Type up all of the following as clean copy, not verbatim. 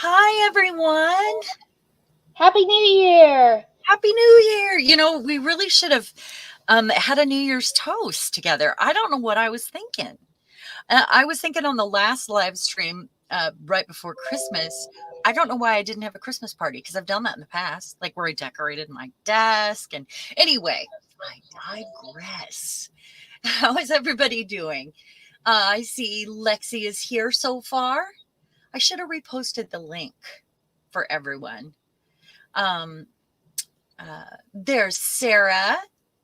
Hi, everyone. Happy New Year! Happy New Year. We really should have had a New Year's toast together. I don't know what I was thinking. I was thinking on the last live stream right before Christmas. I don't know why I didn't have a Christmas party because I've done that in the past, like where I decorated my desk. And anyway, I digress. How is everybody doing? I see Lexi is here so far. I should have reposted the link for everyone. Um, there's Sarah.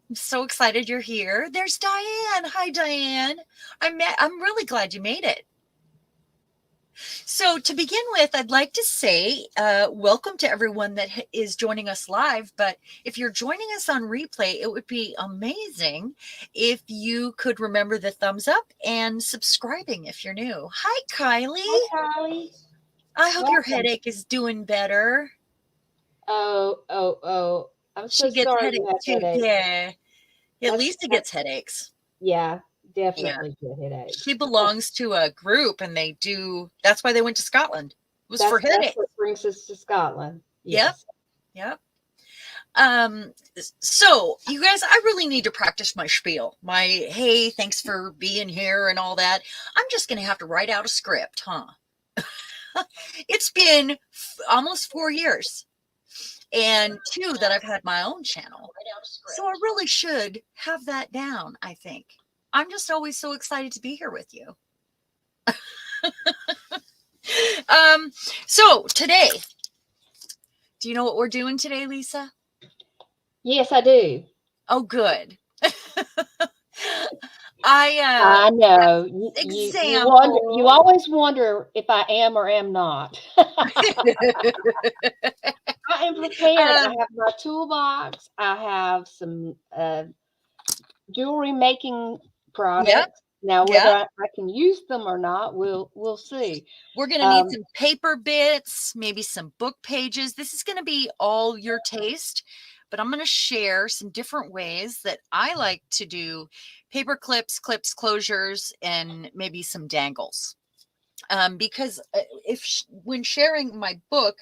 I'm so excited you're here. There's Diane. Hi, Diane. I'm really glad you made it. So to begin with, I'd like to say welcome to everyone that is joining us live. But if you're joining us on replay, it would be amazing if you could remember the thumbs up and subscribing if you're new. Hi, Kylie. Hi, Kylie. I hope your Welcome. headache is doing better. Oh. I'm so She gets sorry you headaches had too. headaches. Yeah. At That's, least it that, gets headaches. yeah, Yeah. definitely good headaches. She belongs to a group and that's why they went to Scotland. It was for That's headache. what brings us to Scotland. Yep. Yes. Yep. So you guys, I really need to practice my spiel. My, hey, thanks for being here and all that. I'm just going to have to write out a script, huh? It's been almost 4 years and 2 that I've had my own channel. So I really should have that down, I think. I'm just always so excited to be here with you. So today, do you know what we're doing today, Lisa? Yes, I do. Oh, good. I know. You example. always wonder if I am or am not. I am prepared. I have my toolbox. I have some jewelry making Yep. products. Now, whether Yep. I can use them or not, we'll see. We're going to need Um, some paper bits, maybe some book pages. This is going to be all your taste, but I'm going to share some different ways that I like to do paper clips, closures, and maybe some dangles. Because when sharing my book,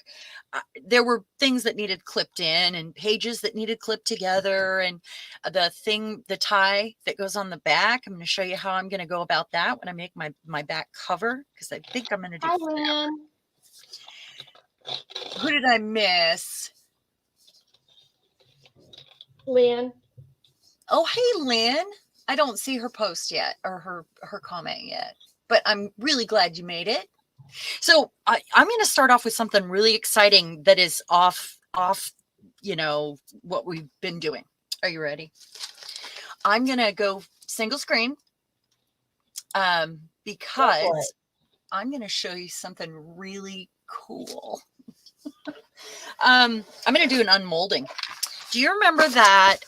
there were things that needed clipped in and pages that needed clipped together, and the tie that goes on the back. I'm going to show you how I'm going to go about that when I make my back cover, because I think I'm going to do. Hi, Lynn. Who did I miss? Lynn. Oh, hey, Lynn. I don't see her post yet or her comment yet, but I'm really glad you made it. So I'm going to start off with something really exciting that is off, what we've been doing. Are you ready? I'm going to go single screen because I'm going to show you something really cool. I'm going to do an unmolding. Do you remember that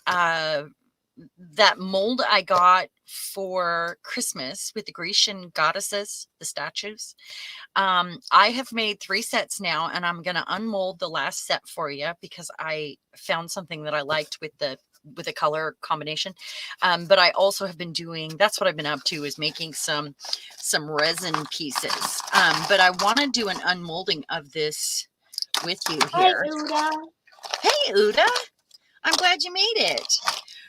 mold I got for Christmas with the Grecian goddesses, the statues? I have made 3 sets now, and I'm going to unmold the last set for you because I found something that I liked with the color combination. But I also have been doing, that's what I've been up to, is making some resin pieces. But I want to do an unmolding of this with you here. Hi, Uda. Hey, Uda. I'm glad you made it.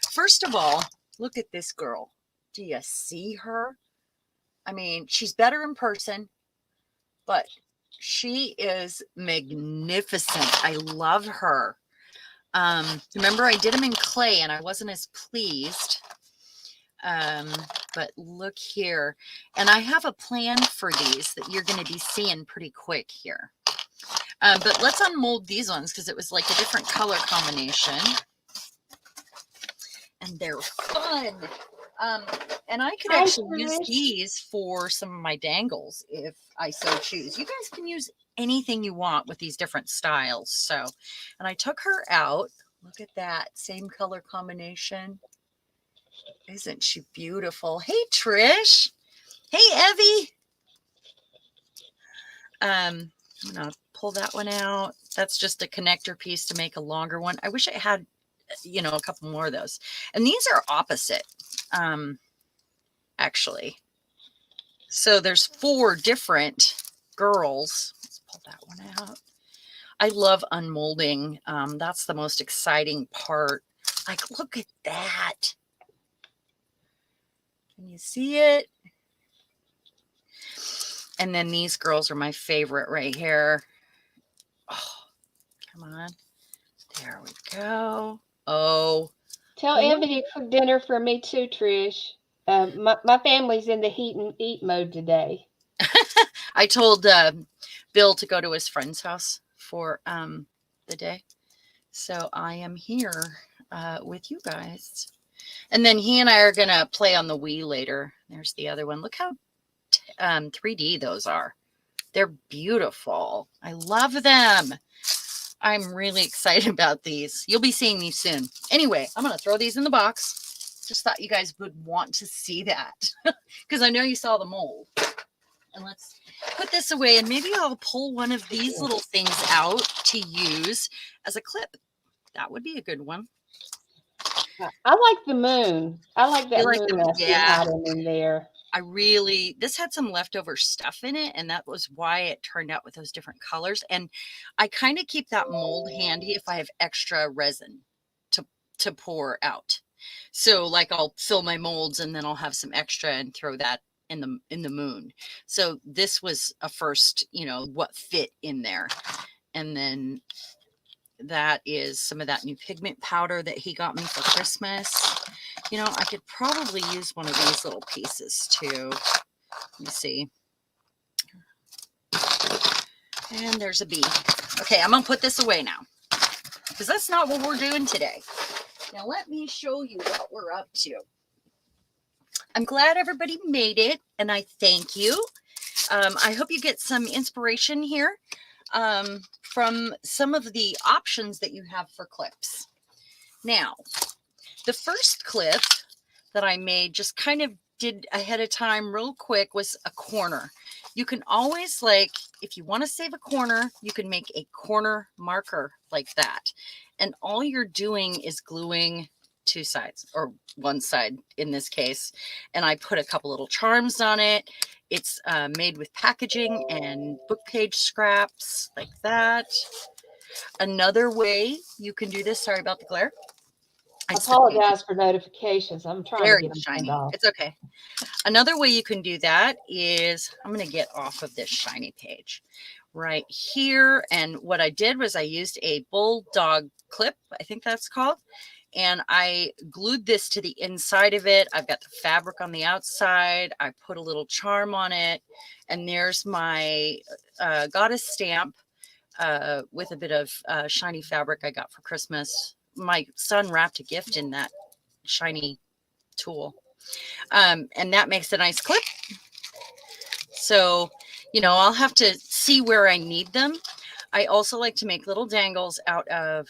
First of all, look at this girl. Do you see her? I mean, she's better in person, but she is magnificent. I love her. Remember, I did them in clay and I wasn't as pleased. But look here. And I have a plan for these that you're going to be seeing pretty quick here. But let's unmold these ones because it was like a different color combination. And they're fun. And I could actually use these for some of my dangles if I so choose. You guys can use anything you want with these different styles. So, and I took her out. Look at that. Same color combination. Isn't she beautiful? Hey, Trish. Hey, Evie. I'm going to pull that one out. That's just a connector piece to make a longer one. I wish I had, a couple more of those. And these are opposite, actually. So there's 4 different girls. Let's pull that one out. I love unmolding. That's the most exciting part. Like, look at that. Can you see it? And then these girls are my favorite right here. Oh, come on. There we go. Oh. Tell Envy to cook dinner for me too, Trish. My family's in the heat and eat mode today. I told Bill to go to his friend's house for the day. So I am here with you guys. And then he and I are going to play on the Wii later. There's the other one. Look how 3D those are. They're beautiful. I love them. I'm really excited about these. You'll be seeing these soon. Anyway, I'm going to throw these in the box. Just thought you guys would want to see that because I know you saw the mold. And let's put this away, and maybe I'll pull one of these little things out to use as a clip. That would be a good one. I like the moon. I like that moon yeah. in there. This had some leftover stuff in it, and that was why it turned out with those different colors. And I kind of keep that mold handy if I have extra resin to pour out. So like I'll fill my molds and then I'll have some extra and throw that in the moon. So this was a first, what fit in there. And then that is some of that new pigment powder that he got me for Christmas. I could probably use one of these little pieces too. Let me see. And there's a bee. Okay, I'm gonna put this away now because that's not what we're doing today. Now let me show you what we're up to. I'm glad everybody made it, and I thank you. I hope you get some inspiration here from some of the options that you have for clips. Now, the first clip that I made, just kind of did ahead of time real quick, was a corner. You can always, if you want to save a corner, you can make a corner marker like that. And all you're doing is gluing two sides, or one side in this case. And I put a couple little charms on it. It's made with packaging and book page scraps like that. Another way you can do this, sorry about the glare. I apologize for notifications. I'm trying to get them shiny. off. It's okay. Another way you can do that is, I'm going to get off of this shiny page right here. And what I did was I used a bulldog clip, I think that's called. And I glued this to the inside of it. I've got the fabric on the outside. I put a little charm on it. And there's my goddess stamp with a bit of shiny fabric I got for Christmas. My son wrapped a gift in that shiny tool. And that makes a nice clip. So, I'll have to see where I need them. I also like to make little dangles out of,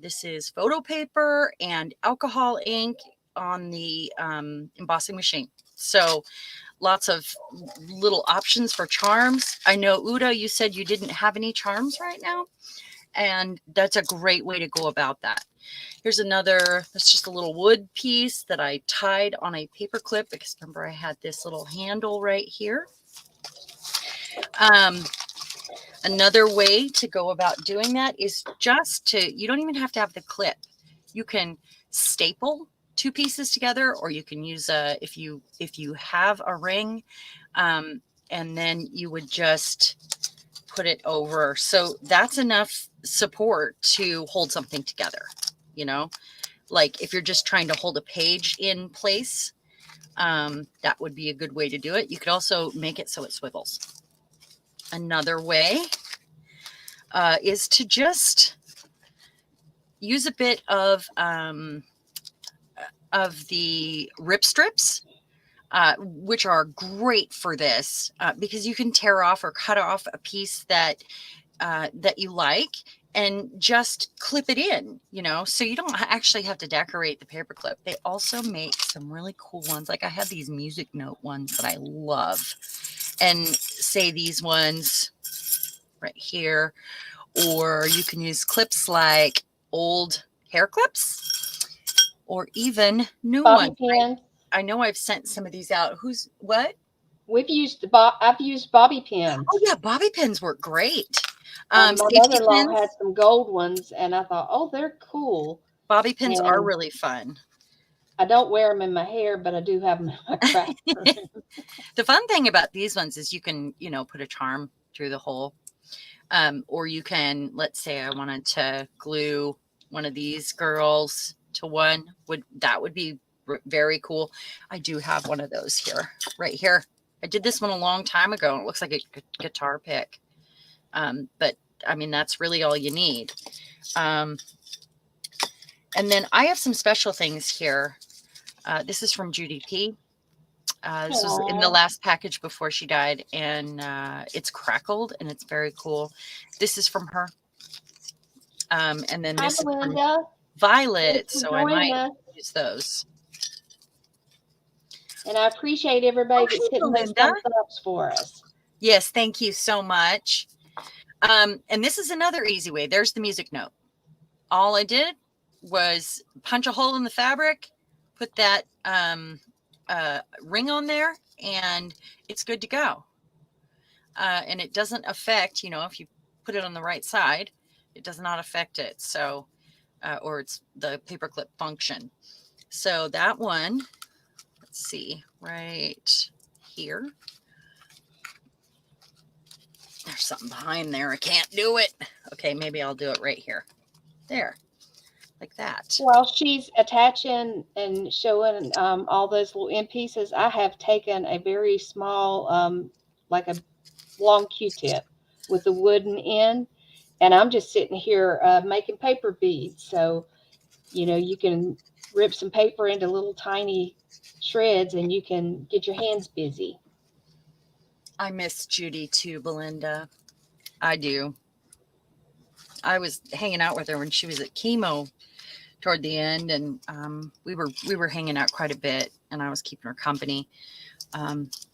this is photo paper and alcohol ink on the embossing machine. So lots of little options for charms. I know, Uda, you said you didn't have any charms right now. And that's a great way to go about that. Here's another, that's just a little wood piece that I tied on a paper clip, because remember I had this little handle right here. Another way to go about doing that is you don't even have to have the clip. You can staple two pieces together, or you can use if you have a ring, and then you would just put it over. So that's enough support to hold something together, like if you're just trying to hold a page in place, that would be a good way to do it. You could also make it so it swivels. Another way is to just use a bit of the rip strips, which are great for this because you can tear off or cut off a piece that you like and just clip it in, so you don't actually have to decorate the paper clip. They also make some really cool ones. Like I have these music note ones that I love, and say these ones right here, or you can use clips like old hair clips or even new ones. I know I've sent some of these out. I've used bobby pins. Oh yeah, bobby pins work great. My Safety mother-in-law pins. had some gold ones, and I thought, oh, they're cool. Bobby pins are And really fun. I don't wear them in my hair, but I do have them in my craft room. The fun thing about these ones is you can, put a charm through the hole. Or you can, let's say I wanted to glue one of these girls to one. That would be very cool. I do have one of those here, right here. I did this one a long time ago, and it looks like a guitar pick. But I mean, that's really all you need. And then I have some special things here. This is from Judy P. This was in the Aw. last package before she died, and it's crackled, and it's very cool. This is from her. And then Hi, this is from Belinda. Thanks Violet, for so I joining might us. use those. And I appreciate Oh, everybody hey, that's hitting those Belinda. thumbs ups for us. Yes, thank you so much. And this is another easy way. There's the music note. All I did was punch a hole in the fabric, put that ring on there, and it's good to go. And it doesn't affect, if you put it on the right side, it does not affect it. So, or it's the paperclip function. So that one, let's see, right here. There's something behind there. I can't do it. Okay, maybe I'll do it right here. There, like that. While she's attaching and showing all those little end pieces, I have taken a very small, like a long Q-tip with a wooden end, and I'm just sitting here making paper beads. So, you can rip some paper into little tiny shreds and you can get your hands busy. I miss Judy too, Belinda. I do. I was hanging out with her when she was at chemo toward the end, and we were hanging out quite a bit, and I was keeping her company.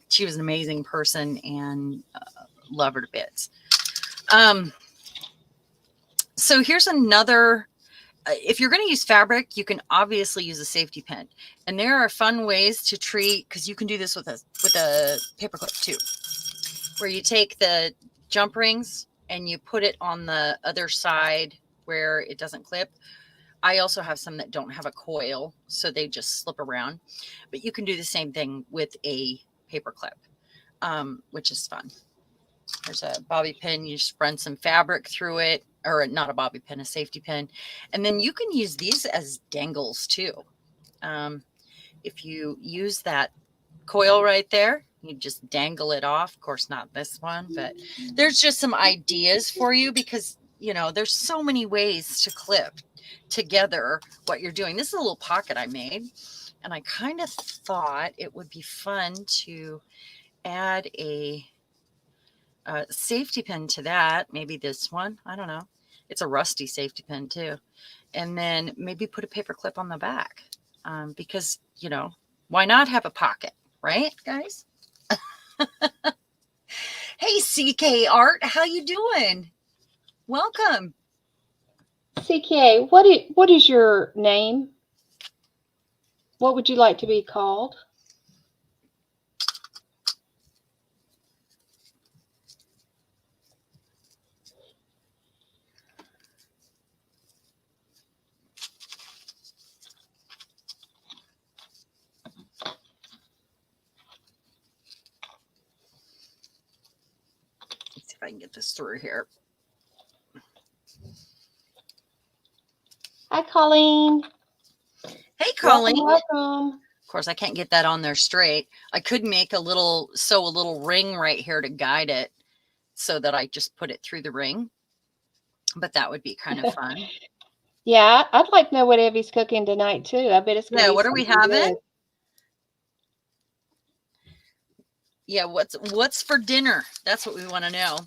She was an amazing person, and love her to bits. So here's another. If you're going to use fabric, you can obviously use a safety pin, and there are fun ways to treat, because you can do this with a paper clip too, where you take the jump rings and you put it on the other side where it doesn't clip. I also have some that don't have a coil, so they just slip around. But you can do the same thing with a paper clip, which is fun. There's a bobby pin. You just run some fabric through it, or not a bobby pin, a safety pin. And then you can use these as dangles too. If you use that coil right there, you just dangle it off. Of course, not this one, but there's just some ideas for you, because there's so many ways to clip together what you're doing. This is a little pocket I made, and I kind of thought it would be fun to add a safety pin to that. Maybe this one, I don't know. It's a rusty safety pin too. And then maybe put a paper clip on the back, because why not have a pocket, right, guys? Hey, CK Art, how you doing? Welcome. CK, what is your name? What would you like to be called? Let's see if I can get this through here. Hi, Colleen. Hey, Colleen. Welcome. Of course, I can't get that on there straight. I could make a little ring right here to guide it, so that I just put it through the ring. But that would be kind of fun. Yeah, I'd like to know what Evie's cooking tonight too. I bet it's going to be What are we something having? good. Yeah, what's for dinner? That's what we want to know.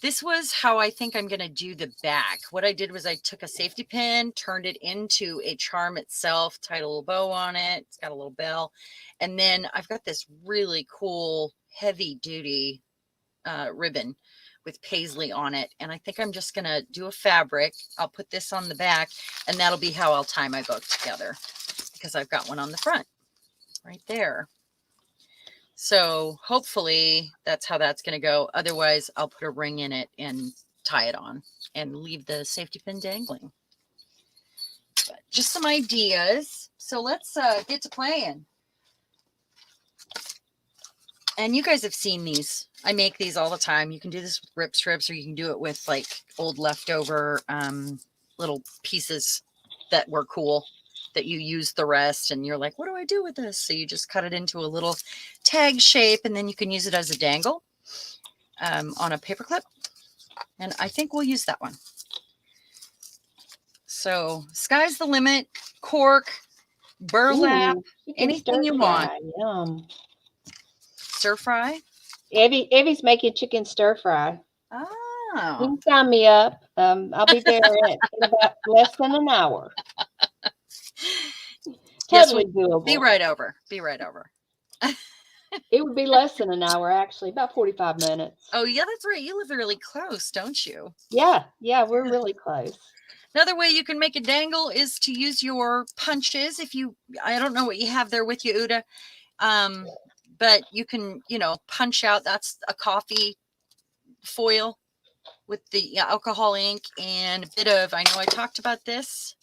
This was how I think I'm going to do the back. What I did was I took a safety pin, turned it into a charm itself, tied a little bow on it. It's got a little bell. And then I've got this really cool heavy duty ribbon with paisley on it. And I think I'm just going to do a fabric. I'll put this on the back, and that'll be how I'll tie my bow together, because I've got one on the front right there. So hopefully that's how that's going to go. Otherwise, I'll put a ring in it and tie it on and leave the safety pin dangling. But just some ideas. So let's get to playing. And you guys have seen these. I make these all the time. You can do this with rip strips, or you can do it with like old leftover little pieces that were cool that you use the rest, and you're like, what do I do with this? So you just cut it into a little tag shape, and then you can use it as a dangle on a paper clip. And I think we'll use that one. So sky's the limit. Cork, burlap, anything you want. Yum. Stir fry. Evie's making chicken stir fry. You Oh, can sign me up. I'll be there in about less than an hour. yes, Totally we'll be doable. right over. Be right over. It would be less than an hour, actually, about 45 minutes. Oh, yeah, that's right. You live really close, don't you? Yeah, we're really close. Another way you can make a dangle is to use your punches. If you, I don't know what you have there with you, Uda, but you can, punch out. That's a coffee foil with the alcohol ink and a bit of, I know I talked about this,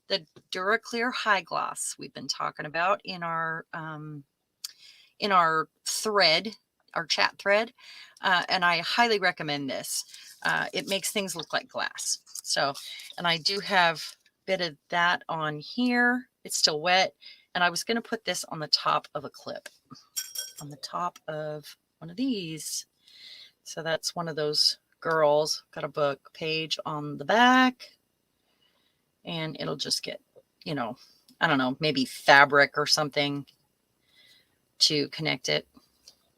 the DuraClear High Gloss we've been talking about in our thread, our chat thread, and I highly recommend this. It makes things look like glass. So, and I do have a bit of that on here. It's still wet, and I was going to put this on the top of a clip, on the top of one of these. So that's one of those girls, got a book page on the back, and it'll just get, I don't know, maybe fabric or something to connect it,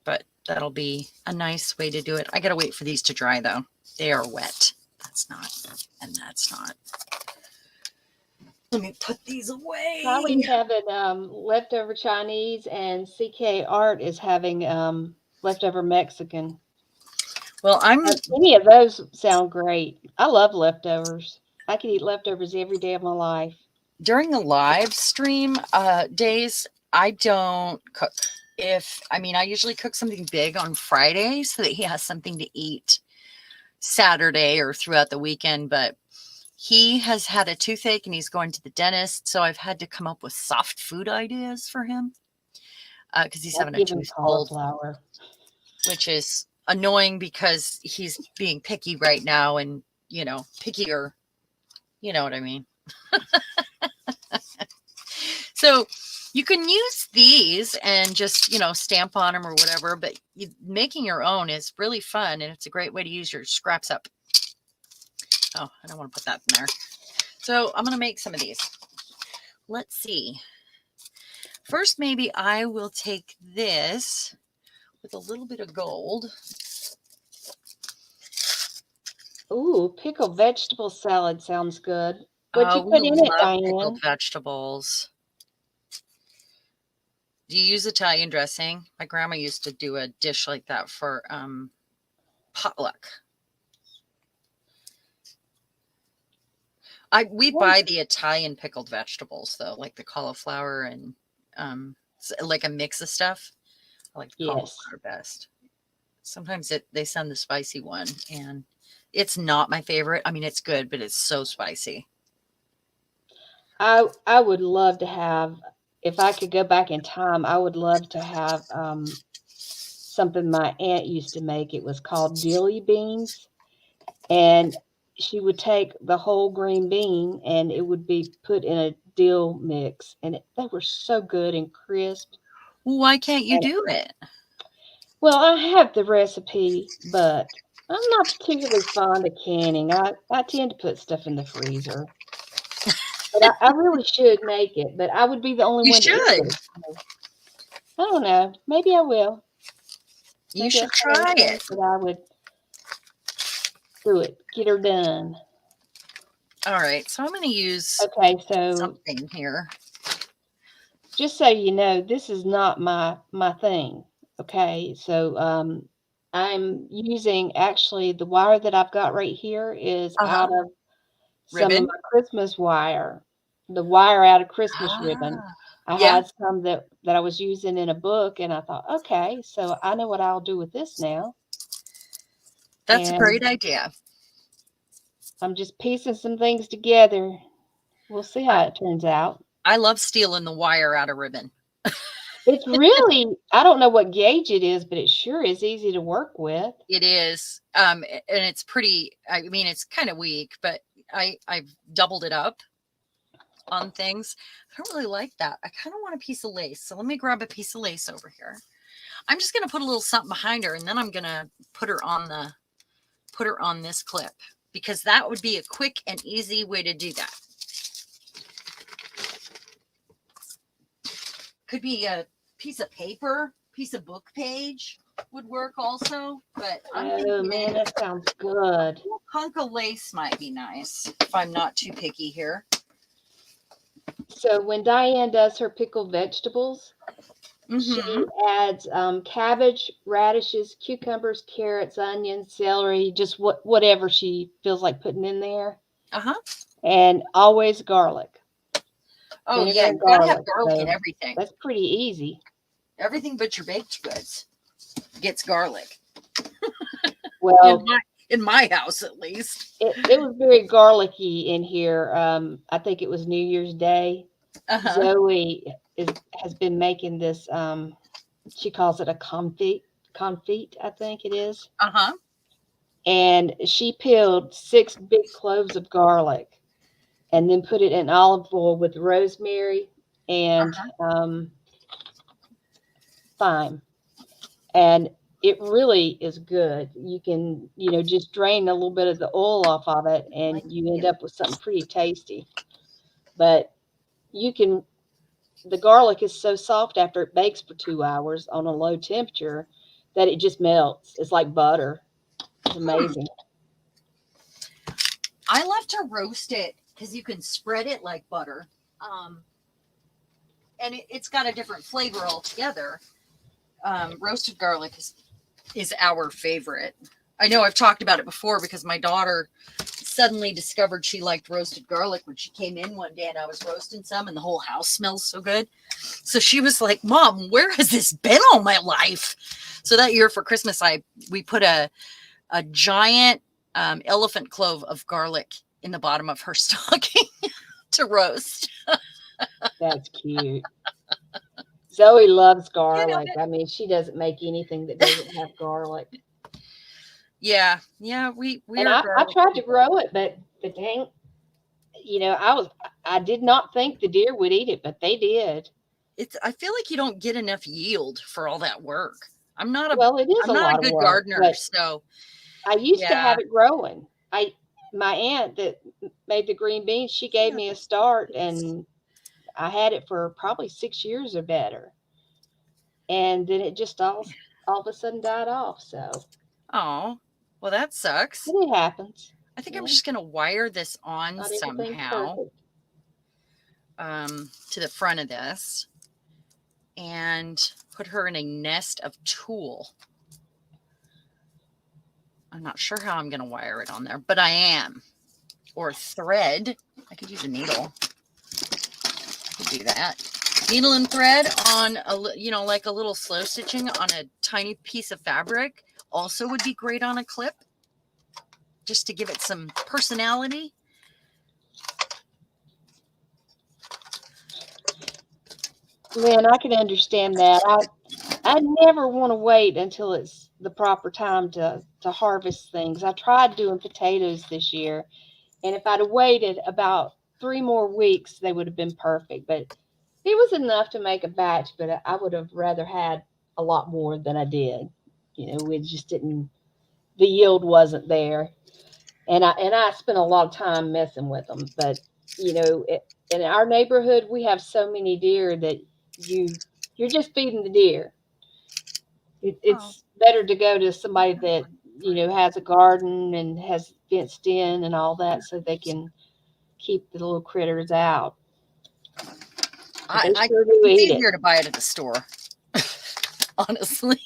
but that'll be a nice way to do it. I gotta wait for these to dry though. They are wet. That's not, and that's not. Let me put these away. Holly's having leftover Chinese, and CK Art is having leftover Mexican. Well, any of those sound great. I love leftovers. I could eat leftovers every day of my life. During the live stream days, I don't cook. I usually cook something big on Friday so that he has something to eat Saturday or throughout the weekend. But he has had a toothache and he's going to the dentist. So I've had to come up with soft food ideas for him because he's having a tooth pulled, which is annoying because he's being picky right now, and pickier, you know what I mean. So you can use these and just, stamp on them or whatever, but making your own is really fun, and it's a great way to use your scraps up. Oh, I don't want to put that in there. So I'm going to make some of these. Let's see. First, maybe I will take this with a little bit of gold. Ooh, pickled vegetable salad sounds good. What'd you put in it, Diane? Pickled vegetables. Do you use Italian dressing? My grandma used to do a dish like that for potluck. We buy the Italian pickled vegetables though, like the cauliflower and like a mix of stuff. I like the cauliflower best. Sometimes they send the spicy one, and it's not my favorite. I mean, it's good, but it's so spicy. I would love to have, if I could go back in time, I would love to have something my aunt used to make. It was called dilly beans, and she would take the whole green bean and it would be put in a dill mix, and they were so good and crisp. Why can't you do it? Well, I have the recipe, but I'm not particularly fond of canning. I tend to put stuff in the freezer. But I really should make it, but I would be the only one to eat it. I don't know. Maybe I will. You should try it. But I would do it. Get her done. All right. So I'm going to use something here. Just so you know, this is not my thing. Okay. So I'm using, actually, the wire that I've got right here is out of some of my Christmas wire. The wire out of Christmas ribbon. I had some that I was using in a book, and I thought, okay, so I know what I'll do with this now. That's a great idea. I'm just piecing some things together. We'll see I, how it turns out. I love stealing the wire out of ribbon. It's really, I don't know what gauge it is, but it sure is easy to work with. It is, and it's pretty. I mean, it's kind of weak, but I've doubled it up on things. I don't really like that. I kind of want a piece of lace, so let me grab a piece of lace over here. I'm just gonna put a little something behind her, and then I'm gonna put her on this clip because that would be a quick and easy way to do that. Could be a piece of paper, piece of book page would work also, but I'm Oh thinking man, that sounds a good. hunk of lace might be nice if I'm not too picky here. So when Diane does her pickled vegetables, Mm-hmm. she adds cabbage, radishes, cucumbers, carrots, onions, celery, just whatever she feels like putting in there, Uh-huh. and always garlic, Oh vinegar yeah, and you gotta have garlic. garlic in So everything. that's pretty easy. Everything but your baked goods gets garlic. In Well, my in my house at least. it was very garlicky in here. I think it was New Year's Day. Uh-huh. Zoe has been making this. She calls it a confit, I think it is. Uh-huh. And she peeled 6 big cloves of garlic and then put it in olive oil with rosemary and Uh-huh. thyme. And it really is good. You can, just drain a little bit of the oil off of it and you end up with something pretty tasty. But you can, the garlic is so soft after it bakes for 2 hours on a low temperature that it just melts. It's like butter. It's Hmm. amazing. I love to roast it because you can spread it like butter. Um, and it's got a different flavor altogether. Roasted garlic is our favorite. I know I've talked about it before because my daughter suddenly discovered she liked roasted garlic when she came in one day and I was roasting some and the whole house smells so good. So she was like, "Mom, where has this been all my life?" So that year for Christmas, we put a giant elephant clove of garlic in the bottom of her stocking to roast. That's cute. Zoe loves You know, garlic. I mean, she doesn't make anything that doesn't have garlic. yeah, yeah, we And are I garlic tried to people. grow it, but the dang, I did not think the deer would eat it, but they did. It's I feel like you don't get enough yield for all that work. I'm not a Well, it is I'm a not a lot of good work, gardener, but so I used to yeah. have it growing. My aunt that made the green beans, she gave Yeah, me a this start, is. and I had it for probably 6 years or better, and then it just all of a sudden died off. So Oh, well, that but sucks. it happens. I think I'm Yeah, just gonna wire this on not everything's somehow perfect. to the front of this and put her in a nest of tulle. I'm not sure how I'm gonna wire it on there, but I am. Or thread. I could use a needle. I could do that. Needle and thread on like a little slow stitching on a tiny piece of fabric also would be great on a clip just to give it some personality. Man, I can understand that. I never want to wait until it's the proper time to harvest things. I tried doing potatoes this year, and if I'd have waited about 3 more weeks, they would have been perfect. But it was enough to make a batch, but I would have rather had a lot more than I did. We just didn't. The yield wasn't there, and I spent a lot of time messing with them. But in our neighborhood, we have so many deer that you're just feeding the deer. Oh, It's better to go to somebody that has a garden and has fenced in and all that, so they can keep the little critters out. But they I sure do it's eat it. easier to buy it at the store, honestly.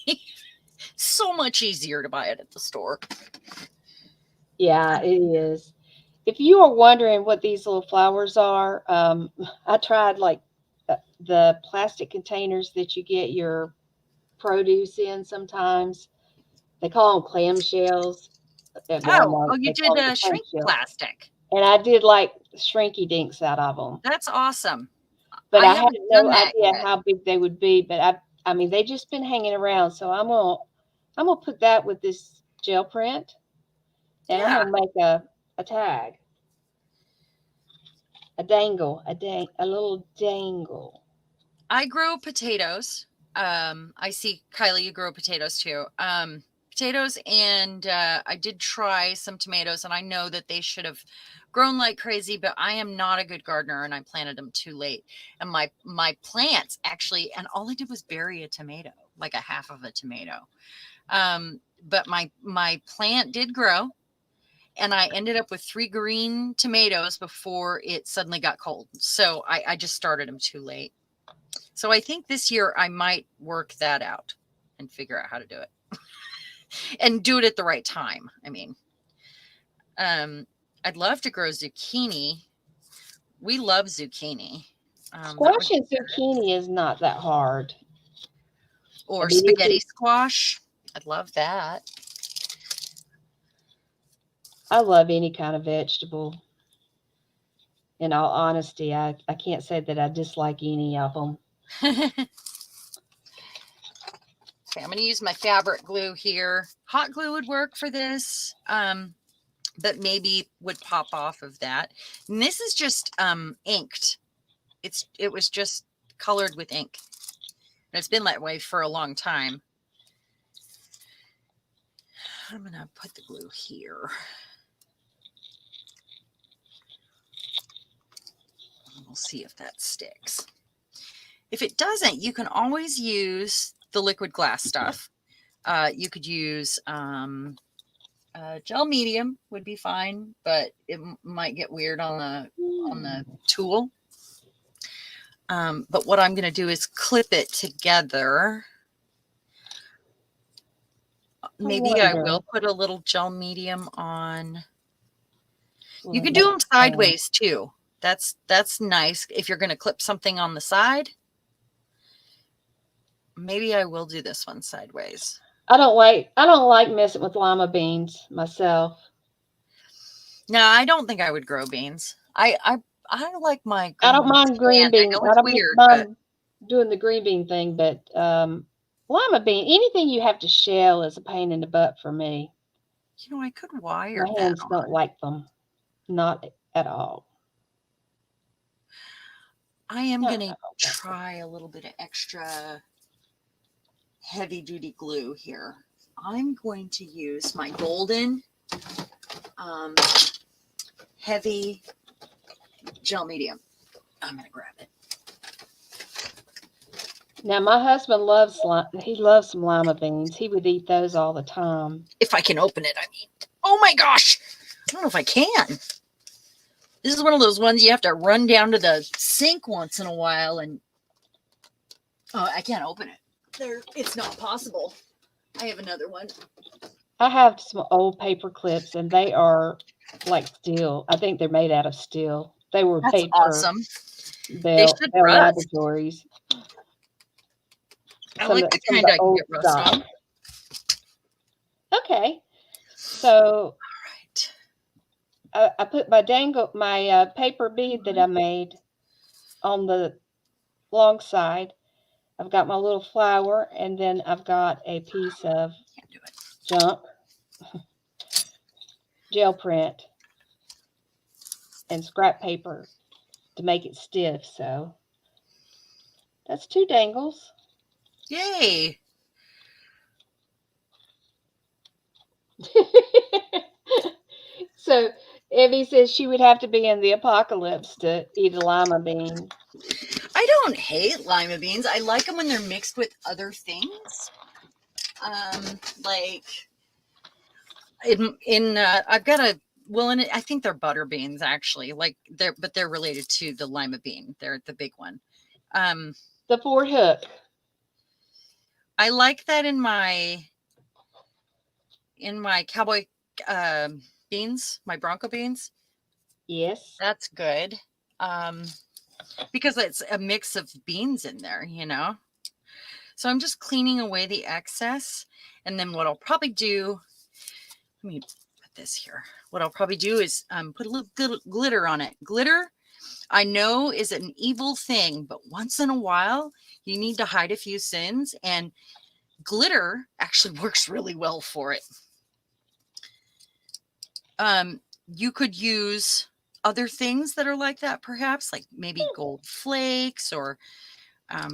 So much easier to buy it at the store. Yeah, it is. If you are wondering what these little flowers are, I tried like the plastic containers that you get your produce in sometimes. They call them clamshells. at Oh, Walmart. oh, you They did call it the punch shrink shelf. plastic. And I did like shrinky dinks out of them. That's awesome. But I I had haven't no done that idea yet. how big they would be. But I mean, they just been hanging around. So I'm gonna put that with this gel print, and I'm Yeah, gonna make a tag, a little dangle. I grow potatoes. I see Kylie, you grow potatoes too. Potatoes, and I did try some tomatoes, and I know that they should have grown like crazy, but I am not a good gardener, and I planted them too late. And my plants actually, and all I did was bury a tomato, like a half of a tomato. But my plant did grow, and I ended up with 3 green tomatoes before it suddenly got cold. So I just started them too late. So I think this year I might work that out and figure out how to do it and do it at the right time. I mean, I'd love to grow zucchini. We love zucchini. That would Squash and zucchini is not that hard. I or mean, spaghetti squash. I'd love that. I love any kind of vegetable. In all honesty, I can't say that I dislike any of them. Okay, I'm going to use my fabric glue here. Hot glue would work for this, but maybe would pop off of that. And this is just inked. It was just colored with ink. And it's been that way for a long time. I'm going to put the glue here. We'll see if that sticks. If it doesn't, you can always use the liquid glass stuff. You could use gel medium would be fine, but it might get weird on the tool. But what I'm going to do is clip it together. Maybe I will put a little gel medium on. You can do them sideways too. That's nice. If you're going to clip something on the side, maybe I will do this one sideways. I don't like messing with lima beans myself. No, I don't think I would grow beans. I like my green I don't beans mind green canned. I beans. know I it's don't weird, but mind doing the green bean thing, but lima bean, anything you have to shell is a pain in the butt for me. I could wire My that hands on. don't like them, not at all. I am going to try a little bit of extra heavy duty glue here. I'm going to use my golden heavy gel medium. I'm going to grab it. Now my husband loves some lima beans. He would eat those all the time. If I can open it, I mean. Oh my gosh! I don't know if I can. This is one of those ones you have to run down to the sink once in a while, and I can't open it. It's not possible. I have another one. I have some old paper clips, and they are like steel. I think they're made out of steel. They were That's made awesome. They Bell should Bell rust. Laboratories. I Some like of the some of kind the I can old get rust stock. on. Okay, so All right. I put my paper bead that I made on the long side. I've got my little flower, and then I've got a piece of Can't do it. junk gel print and scrap paper to make it stiff. So that's 2 dangles. Yay! So Evie says she would have to be in the apocalypse to eat a lima bean. I don't hate lima beans. I like them when they're mixed with other things. Like I've got a I think they're butter beans actually. But they're related to the lima bean. They're the big one. The Ford hook. I like that in my cowboy beans, my Bronco beans. Yes. That's good. Because it's a mix of beans in there, So I'm just cleaning away the excess. And then what I'll probably do, let me put this here. What I'll probably do is put a little glitter on it. Glitter, I know, is an evil thing, but once in a while, you need to hide a few sins, and glitter actually works really well for it. You could use other things that are like that, perhaps, like maybe gold flakes, or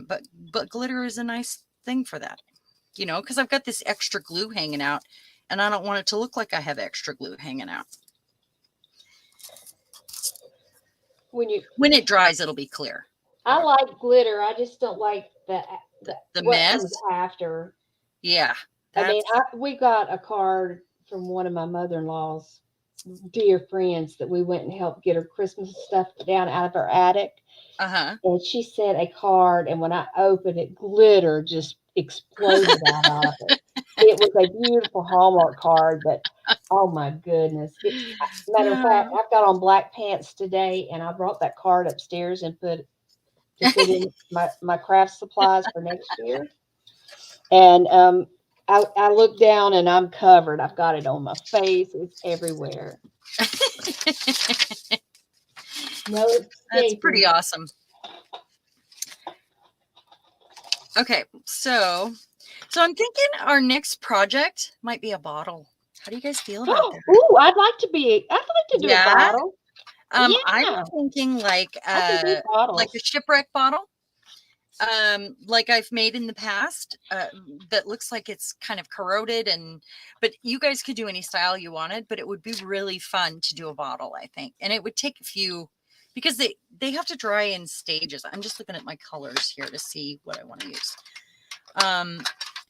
but glitter is a nice thing for that, you know, because I've got this extra glue hanging out, and I don't want it to look like I have extra glue hanging out. When it dries, it'll be clear. I like glitter. I just don't like the what mess. comes after. Yeah. I mean, we got a card from one of my mother-in-law's dear friends that we went and helped get her Christmas stuff down out of her attic. And she sent a card, and when I opened it, glitter just exploded out of it. It was a beautiful Hallmark card, but oh my goodness. Matter of fact, I've got on black pants today, and I brought that card upstairs and put in my craft supplies for next year. And I look down and I'm covered. I've got it on my face. It's everywhere. No escaping. That's pretty awesome. Okay, so I'm thinking our next project might be a bottle. How do you guys feel about that? Ooh, I'd like to do a bottle. I'm thinking like a shipwreck bottle. Like I've made in the past, that looks like it's kind of corroded, but you guys could do any style you wanted, but it would be really fun to do a bottle, I think. And it would take a few, because they have to dry in stages. I'm just looking at my colors here to see what I want to use.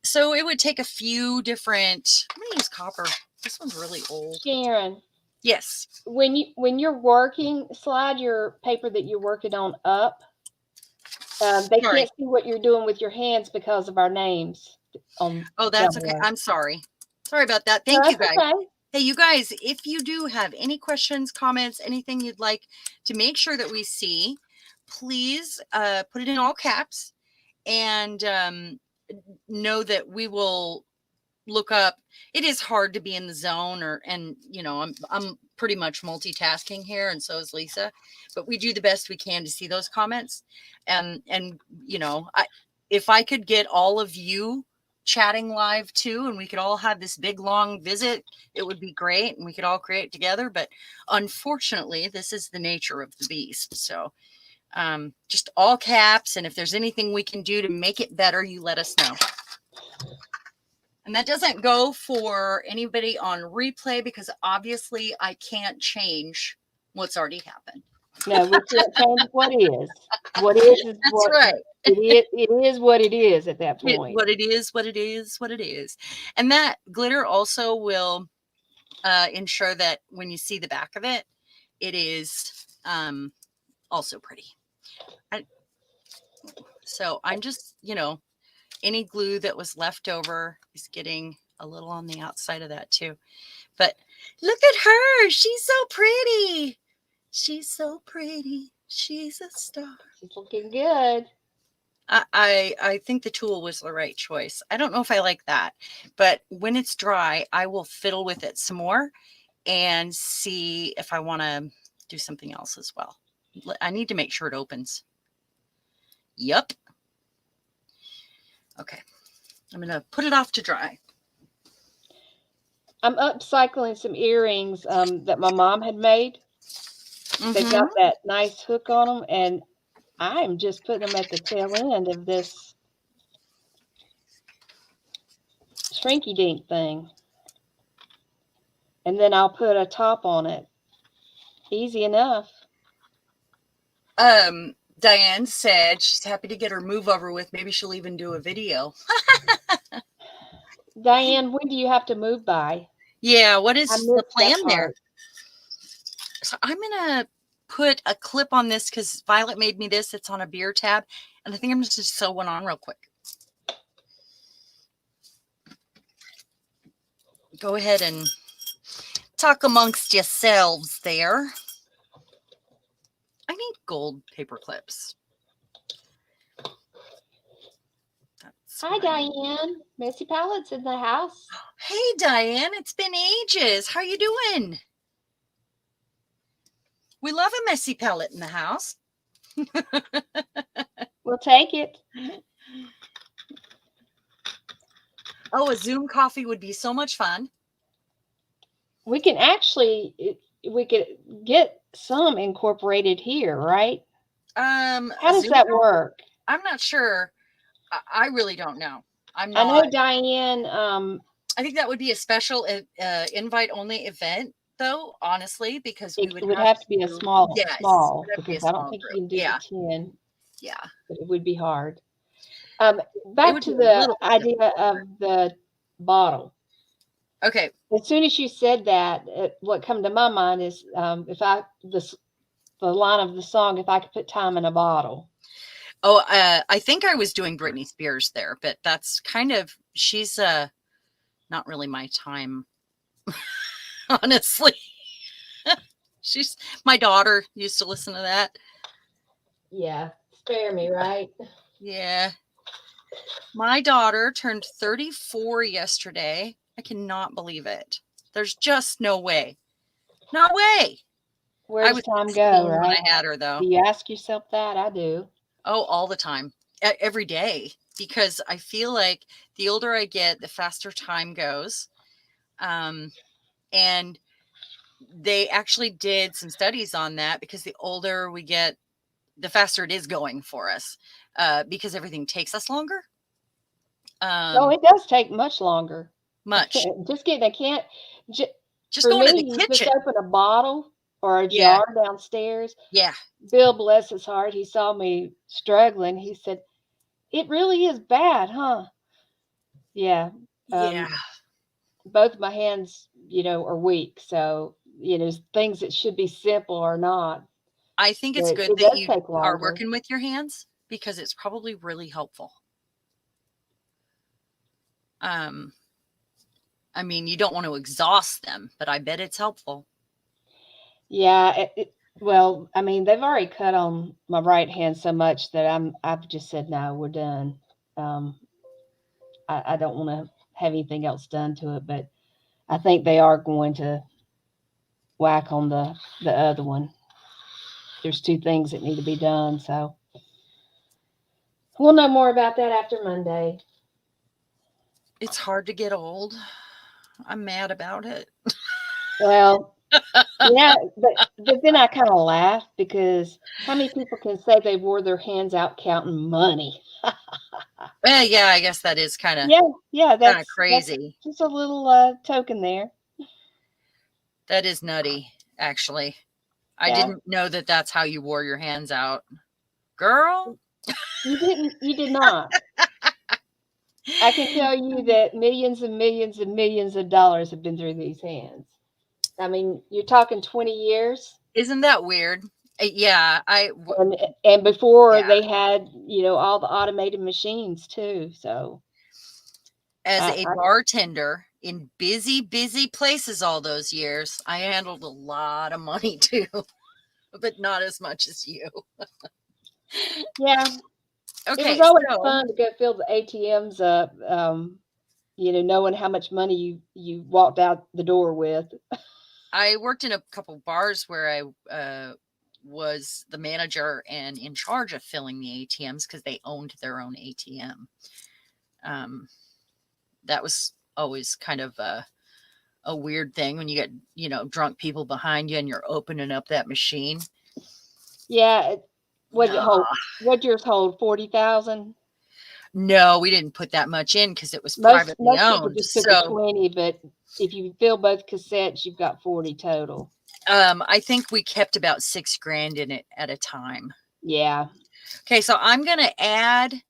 So it would take a few different, I'm gonna use copper. This one's really old. Sharon. Yes. When you're working, slide your paper that you're working on up. They can't see what you're doing with your hands because of our names. Oh, that's okay. I'm sorry. Sorry about that. Thank you, guys. Okay. Hey, you guys, if you do have any questions, comments, anything you'd like to make sure that we see, please put it in all caps, and know that we will look up. It is hard to be in the zone, and you know, I'm pretty much multitasking here, and so is Lisa, but we do the best we can to see those comments. And you know, if I could get all of you chatting live too, and we could all have this big long visit, it would be great, and we could all create together. But unfortunately, this is the nature of the beast. So just all caps, and if there's anything we can do to make it better, you let us know. And that doesn't go for anybody on replay, because obviously I can't change what's already happened. No, we can't change what is. What is That's right. It is what it is at that point. What it is. And that glitter also will ensure that when you see the back of it, it is also pretty. So I'm just, you know, any glue that was left over is getting a little on the outside of that too. But look at her. She's so pretty. She's so pretty. She's a star. She's looking good. I think the tulle was the right choice. I don't know if I like that, but when it's dry, I will fiddle with it some more and see if I want to do something else as well. I need to make sure it opens. Yep. Okay. I'm going to put it off to dry. I'm upcycling some earrings that my mom had made. They've got that nice hook on them, and I'm just putting them at the tail end of this shrinky dink thing. And then I'll put a top on it. Easy enough. Diane said she's happy to get her move over with. Maybe she'll even do a video. Diane, when do you have to move by? Yeah, what is the plan there? So I'm going to put a clip on this because Violet made me this. It's on a beer tab. And I think I'm just going to sew one on real quick. Go ahead and talk amongst yourselves there. I need gold paper clips. That's Hi, Diane. Missy Pallet's in the house. Hey, Diane, it's been ages. How you doing? We love a messy pellet in the house. We'll take it. Oh, a Zoom coffee would be so much fun. We can actually, we could get some incorporated here, right? How does Zoom that coffee? work? I'm not sure. I really don't know. I'm I know not. Diane. I think that would be a special invite only event, though. Honestly, because we It would would have have to be a to. small, Yes, it small, would have to be a because I don't small think group. you can do Yeah, the 10, yeah. but it would be hard. It Back would be to a the little bit idea difficult. of the bottle. Okay. As soon as you said that, what come to my mind is if I the line of the song, if I could put time in a bottle. Oh, I think I was doing Britney Spears there, but that's kind of she's not really my time, honestly. She's my daughter used to listen to that. Yeah, spare me, right? Yeah. My daughter turned 34 yesterday. I cannot believe it. There's just no way. No way. Where I does was time go, 16 when right? I had her, though. Do you ask yourself that? I do. Oh, all the time, every day, because I feel like the older I get, the faster time goes. And they actually did some studies on that because the older we get, the faster it is going for us because everything takes us longer. No, it does take much longer. Much. Just kidding. I can't. Just For going to the me, you just kitchen. open a bottle or a Yeah. jar downstairs. Yeah. Bill, bless his heart, he saw me struggling. He said, "It really is bad, huh?" Yeah. Yeah. Both my hands, are weak. So, things that should be simple are not. I think it's But good it that does you take are longer. working with your hands because it's probably really helpful. I mean, you don't want to exhaust them, but I bet it's helpful. Yeah. Well, I mean, they've already cut on my right hand so much that I've just said, no, we're done. Um, I don't want to have anything else done to it, but I think they are going to whack on the other one. There's two things that need to be done, so we'll know more about that after Monday. It's hard to get old. I'm mad about it. Well, yeah, but then I kind of laugh because how many people can say they wore their hands out counting money? Yeah, I guess that is kind Yeah, of that's crazy. just a little token there. That is nutty, actually. I Yeah, didn't know that that's how you wore your hands out. Girl, you did not. I can tell you that millions and millions and millions of dollars have been through these hands. I mean, you're talking 20 years. isn't that weird? Yeah, And before yeah. they had, all the automated machines too. So As I, a I bartender in busy, busy places all those years, I handled a lot of money too, but not as much as you. yeah, it was Okay, always so fun to go fill the ATMs up. Knowing how much money you walked out the door with. I worked in a couple bars where I was the manager and in charge of filling the ATMs because they owned their own ATM. That was always kind of a weird thing when you get drunk people behind you and you're opening up that machine. Yeah, what did it Nah. hold? What yours hold? 40,000. No, we didn't put that much in because it was Most privately most people owned. just put the So 20, but if you fill both cassettes, you've got 40 total. I think we kept about $6,000 in it at a time. Yeah. Okay, so I'm gonna add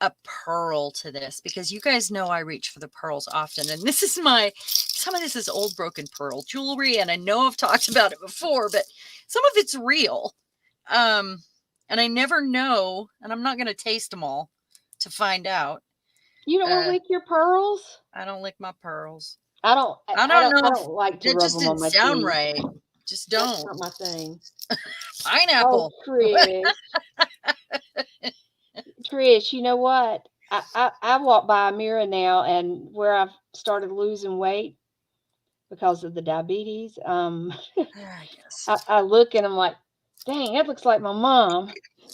a pearl to this because you guys know I reach for the pearls often, and this is some of this is old broken pearl jewelry, and I know I've talked about it before, but some of it's real. And I never know, and I'm not gonna taste them all to find out. You don't want to lick your pearls? I don't lick my pearls. I don't. I I don't don't. I know if don't like to that rub just them on didn't my sound teeth. right. Just That's don't. not my thing. Oh, Pineapple. Trish. Trish, you know what? I walk by a mirror now, and where I've started losing weight because of the diabetes, Ah, yes. I look and I'm like, dang, that looks like my mom.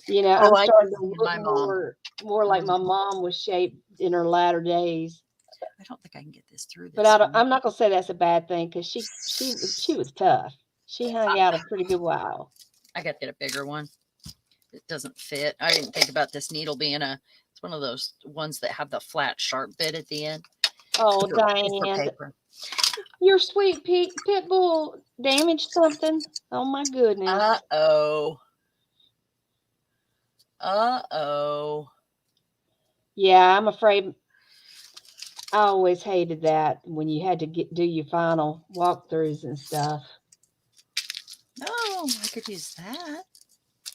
Oh, I'm I can starting to see look my mom. more like Mhm. my mom was shaped in her latter days. I don't think I can get this through But this one. I'm not gonna say that's a bad thing because she was tough. She hung out a pretty good while. I got to get a bigger one. It doesn't fit. I didn't think about this needle being it's one of those ones that have the flat, sharp bit at the end. Oh, It's for Diane, paper. your sweet pit bull damaged something. Oh my goodness. Uh-oh. Uh-oh. Yeah, I'm afraid I always hated that when you had to do your final walkthroughs and stuff. Oh, I could use that.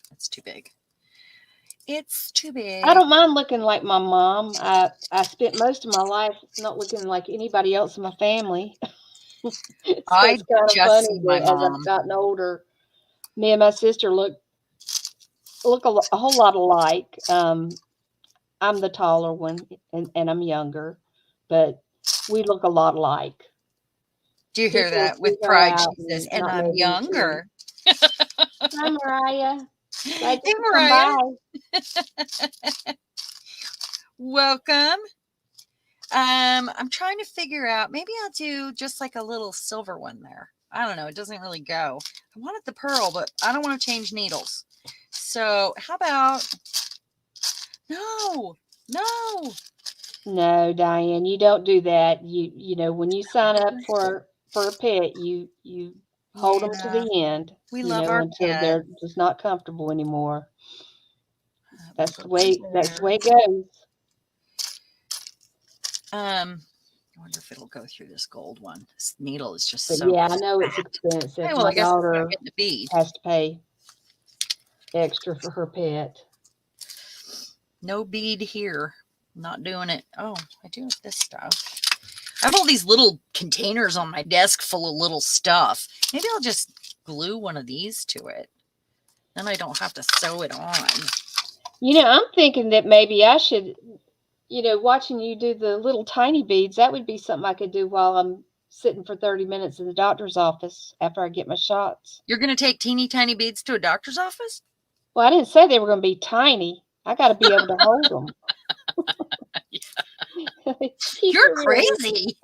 That's too big. It's too I big. don't mind looking like my mom. I spent most of my life not looking like anybody else in my family. So I it's kind of just funny see my that as I've mom. gotten older, me and my sister look a whole lot alike. I'm the taller one, and I'm younger, but we look a lot alike. Do you hear People will that? see With her pride, out she says, and and not I'm know who she is. younger. Hi, Mariah. Glad you Hey, could come Mariah. by. Welcome. I'm trying to figure out, maybe I'll do just like a little silver one there. I don't know. It doesn't really go. I wanted the pearl, but I don't want to change needles. So how about, no, no. No, Diane, you don't do that. When you sign up for a pet, you hold them to Yeah, the end, we love our until pet. they're just not comfortable anymore. We'll That's go the through way that's the there. way it goes. I wonder if it'll go through this gold one. This needle is just But so yeah, I know it's fat. expensive. Hey, well, My I guess it's not daughter getting a bead. has to pay extra for her pet. No bead here. Not doing it. Oh, I do have this stuff. I have all these little containers on my desk full of little stuff. Maybe I'll just glue one of these to it. Then I don't have to sew it on. I'm thinking that maybe I should, watching you do the little tiny beads, that would be something I could do while I'm sitting for 30 minutes in the doctor's office after I get my shots. You're going to take teeny tiny beads to a doctor's office? Well, I didn't say they were going to be tiny. I got to be able to hold them. Keep You're it real. crazy.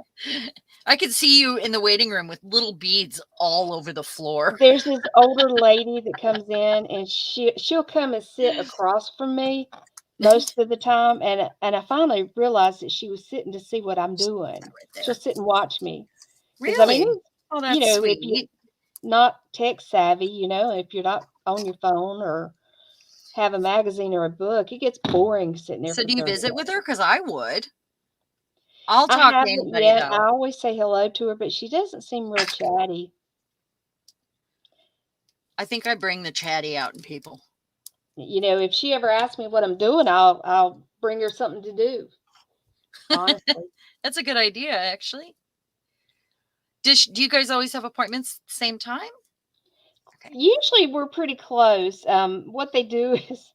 I could see you in the waiting room with little beads all over the floor. There's this older lady that comes in, and she'll come and sit across from me most of the time, and I finally realized that she was sitting to see what I'm doing. Right She'll there. sit and watch me because Really? Oh, you that's know, if you're sweet. not tech savvy, if you're not on your phone or have a magazine or a book, it gets boring sitting there So for do you 30 visit with her? minutes. Because I would. I'll I talk to haven't anybody yet. though. I always say hello to her, but she doesn't seem real chatty. I think I bring the chatty out in people. If she ever asks me what I'm doing, I'll bring her something to do. Honestly, That's a good idea, actually. Do you guys always have appointments same time? Okay. usually we're pretty close. What they do is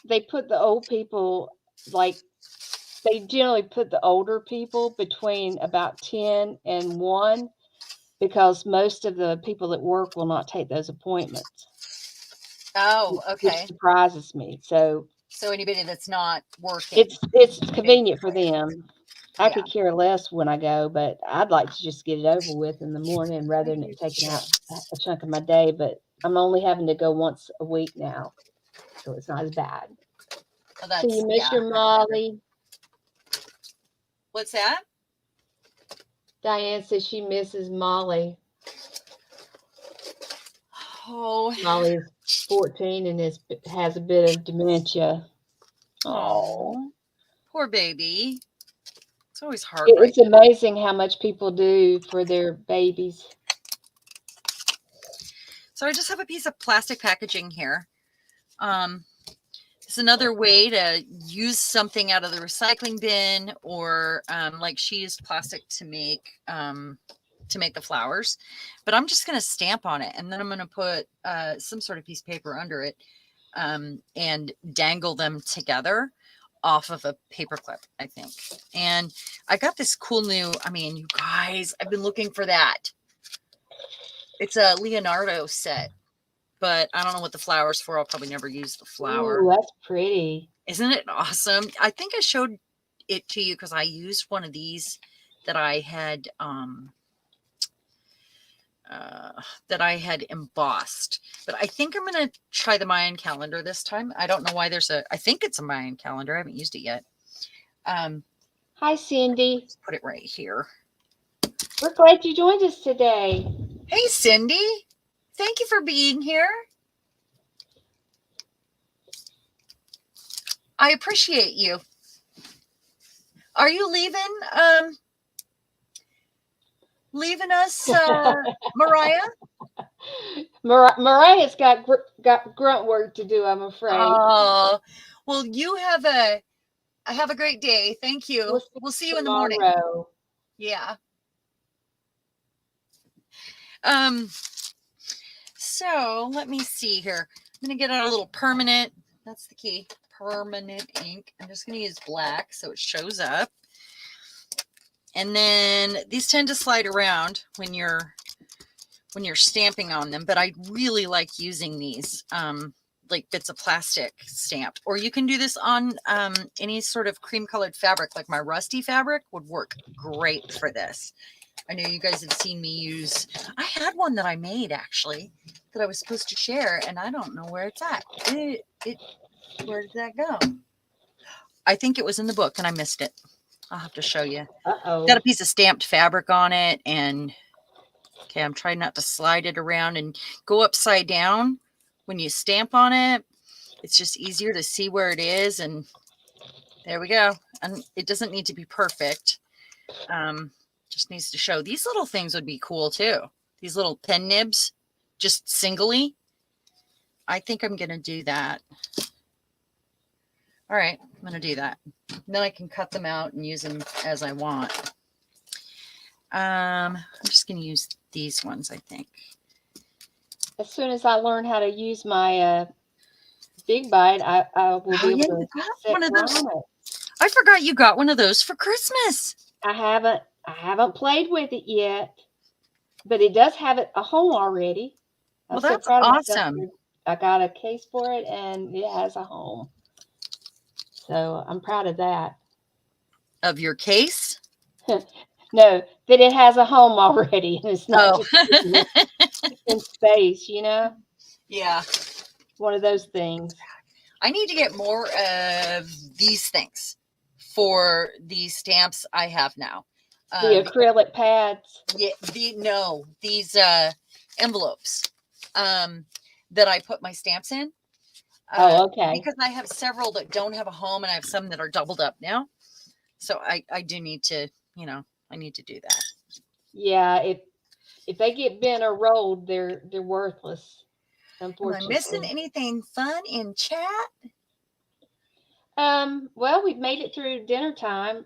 they put the old people like they generally put the older people between about 10 and 1 because most of the people that work will not take those appointments, Oh, which okay. surprises me. So So anybody that's not working, it's convenient for basically. them. I Yeah. could care less when I go, but I'd like to just get it over with in the morning rather than it taking out a chunk of my day. But I'm only having to go once a week now, so it's not as bad. Well, So you miss yeah, your that's better. Molly? What's that? Diane says she misses Molly. Oh, Molly is 14 and has a bit of dementia. Oh, oh, poor baby. It's always hard, right? it's amazing how much people do for their babies. So I just have a piece of plastic packaging here. Um, it's another way to use something out of the recycling bin, or like she used plastic to make the flowers. But I'm just going to stamp on it, and then I'm going to put some sort of piece of paper under it and dangle them together. off of a paper clip, I think. And I got this cool new, I mean, you guys, I've been looking for that. It's a Leonardo set, but I don't know what the flower's for. I'll probably never use the flower. Ooh, that's pretty. Isn't it awesome? I think I showed it to you because I used one of these that I had embossed. But I think I'm going to try the Mayan calendar this time. I don't know why I think it's a Mayan calendar. I haven't used it yet. Hi, Cindy. Let's put it right here. We're glad you joined us today. Hey, Cindy. Thank you for being here. I appreciate you. Are you leaving us, Mariah? Mariah's got grunt work to do, I'm afraid. Oh, well, you have a great day. Thank you. We'll see you in the morning. Yeah. So let me see here. I'm going to get out a little permanent. That's the key. Permanent ink. I'm just going to use black so it shows up. And then these tend to slide around when you're stamping on them, but I really like using these like bits of plastic stamped. Or you can do this on any sort of cream colored fabric, like my rusty fabric would work great for this. I know you guys have seen me use, I had one that I made actually that I was supposed to share, and I don't know where it's at. Where did that go? I think it was in the book and I missed it. I'll have to show you. Uh-oh. Got a piece of stamped fabric on it, and okay, I'm trying not to slide it around and go upside down when you stamp on it. It's just easier to see where it is, and there we go. And it doesn't need to be perfect. Just needs to show. These little things would be cool too. These little pen nibs, just singly. I think I'm going to do that. All right, I'm going to do that. And then I can cut them out and use them as I want. I'm just going to use these ones, I think. As soon as I learn how to use my Big Bite, I will be able to set one of those. on it. I forgot you got one of those for Christmas. I haven't played with it yet, but it does have a home already. Well, that's awesome. I got a case for it, and it has a home. So I'm proud of that. Of your case? No, that it has a home already, and it's not just in space, you know? Yeah. One of those things. I need to get more of these things for these stamps I have now. The acrylic pads. Yeah, these envelopes that I put my stamps in. Oh, okay. Because I have several that don't have a home, and I have some that are doubled up now. So I do need to, I need to do that. Yeah, if they get bent or rolled, they're worthless. Unfortunately. Am I missing anything fun in chat? Well, we've made it through dinner time.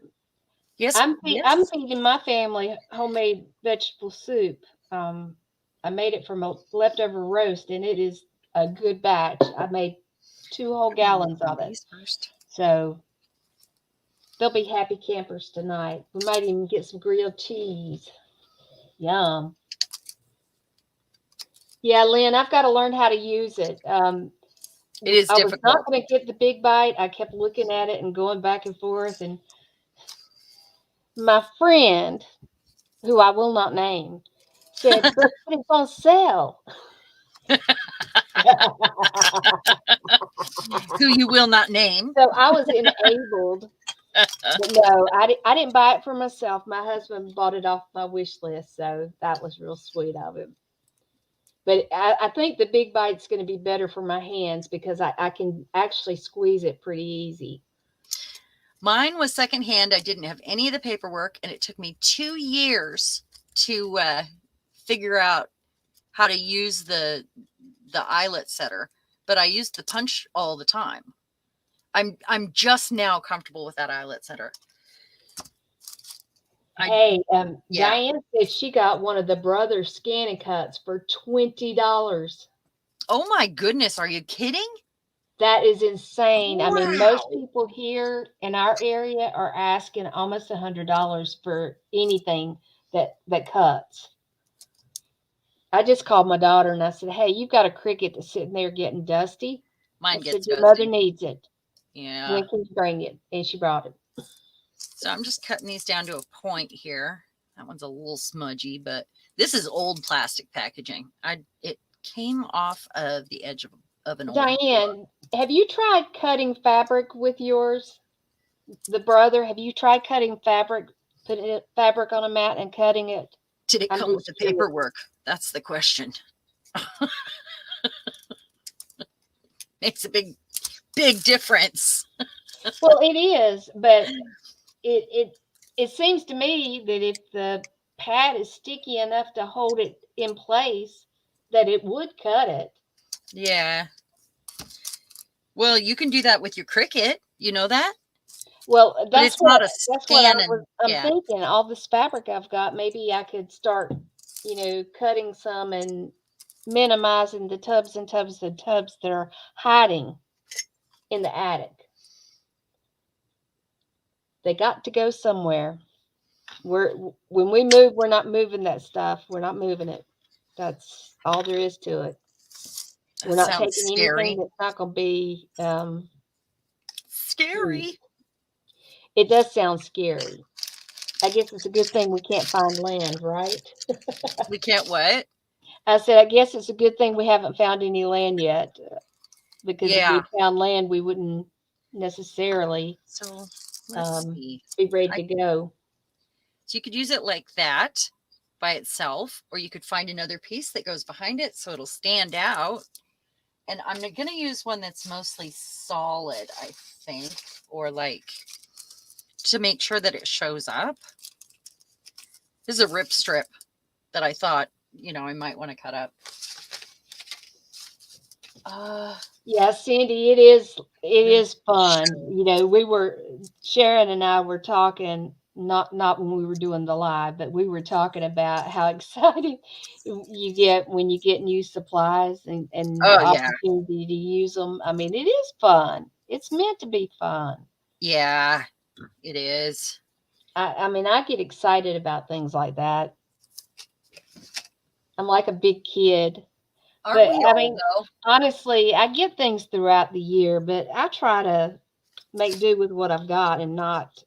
Yes. I'm feeding my family homemade vegetable soup. I made it from a leftover roast, and it is a good batch. I made 2 whole gallons of it. So they'll be happy campers tonight. We might even get some grilled cheese. Yum. Yeah, Lynn, I've got to learn how to use it. It is difficult. I was not going to get the Big Bite. I kept looking at it and going back and forth. And my friend, who I will not name, said, but it's on sale. Who you will not name. So I was enabled. But no, I didn't buy it for myself. My husband bought it off my wish list. So that was real sweet of him. But I think the Big Bite's going to be better for my hands because I can actually squeeze it pretty easy. Mine was secondhand. I didn't have any of the paperwork, and it took me 2 years to figure out how to use the eyelet setter. But I used the punch all the time. I'm just now comfortable with that eyelet setter. Hey, Diane said she got one of the Brothers Scan and Cuts for $20. Oh my goodness, are you kidding? That is insane. I mean, most Wow. people here in our area are asking almost $100 for anything that cuts. I just called my daughter and I said, "Hey, you've got a Cricut that's sitting there getting dusty." I Mine said, gets "Your mother dusty. needs it. Yeah. When can you bring it?" And she brought it. So I'm just cutting these down to a point here. That one's a little smudgy, but this is old plastic packaging. It came off of the edge of an old book. Diane, have you tried cutting fabric with yours? The brother, have you tried cutting fabric, putting fabric on a mat and cutting it? Did it I'm come with the just curious. paperwork? That's the question. Makes a big difference. Well, it is, but it seems to me that if the pad is sticky enough to hold it in place, that it would cut it. Yeah. Well, you can do that with your Cricut. You know that? Well, But that's it's not a what scan and I'm yeah. thinking. All this fabric I've got, maybe I could start, cutting some and minimizing the tubs and tubs and tubs that are hiding in the attic. They got to go somewhere. When we move, we're not moving that stuff. We're not moving it. That's all there is to it. We're That not sounds taking anything scary. that's not going to be used. Scary. It does sound scary. I guess it's a good thing we can't find land, right? We can't what? I said, I guess it's a good thing we haven't found any land yet, because if Yeah. we found land, we wouldn't necessarily So let's um, see. be ready I to go. So you could use it like that by itself, or you could find another piece that goes behind it so it'll stand out. And I'm going to use one that's mostly solid, I think, or like to make sure that it shows up. This is a rip strip that I thought, I might want to cut up. Yeah, Cindy, it is fun. Sure. We were Sharon and I were talking, not when we were doing the live, but we were talking about how excited you get when you get new supplies and the Oh, yeah. opportunity to use them. I mean, it is fun. It's meant to be fun. Yeah, it is. I mean, I get excited about things like that. I'm like a big kid. Aren't But we I all, mean, though? honestly, I get things throughout the year, but I try to make do with what I've got and not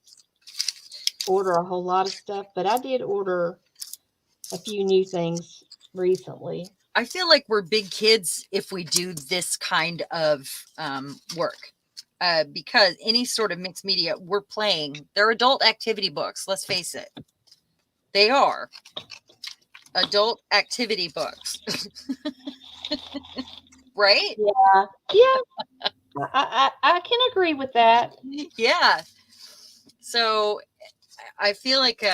order a whole lot of stuff. But I did order a few new things recently. I feel like we're big kids if we do this kind of work. Because any sort of mixed media we're playing, they're adult activity books. Let's face it, they are adult activity books, right? Yeah, yeah, I can agree with that. Yeah. So I feel like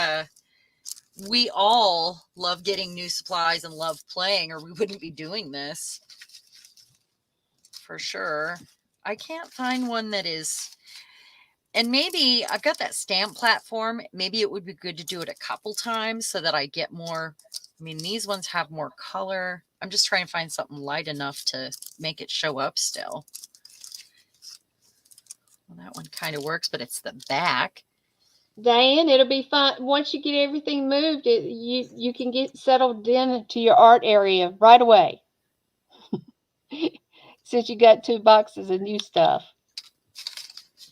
we all love getting new supplies and love playing, or we wouldn't be doing this for sure. I can't find one that is. And maybe I've got that stamp platform. Maybe it would be good to do it a couple times so that I get more. I mean, these ones have more color. I'm just trying to find something light enough to make it show up still. Well, that one kind of works, but it's the back. Diane, it'll be fun once you get everything moved. You can get settled into your art area right away, since you got 2 boxes of new stuff.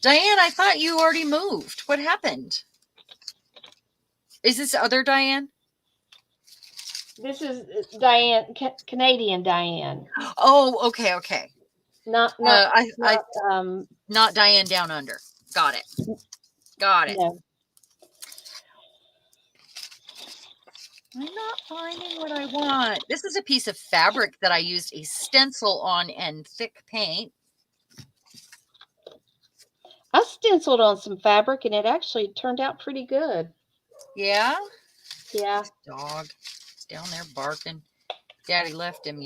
Diane, I thought you already moved. What happened? Is this other Diane? This is Diane, Canadian Diane, Oh, okay, okay. not not I not not Diane down under. Got it. Got it. no. I'm not finding what I want. This is a piece of fabric that I used a stencil on and thick paint. I stenciled on some fabric and it actually turned out pretty good. Yeah. Yeah. Dog. He's down there barking. Daddy left him.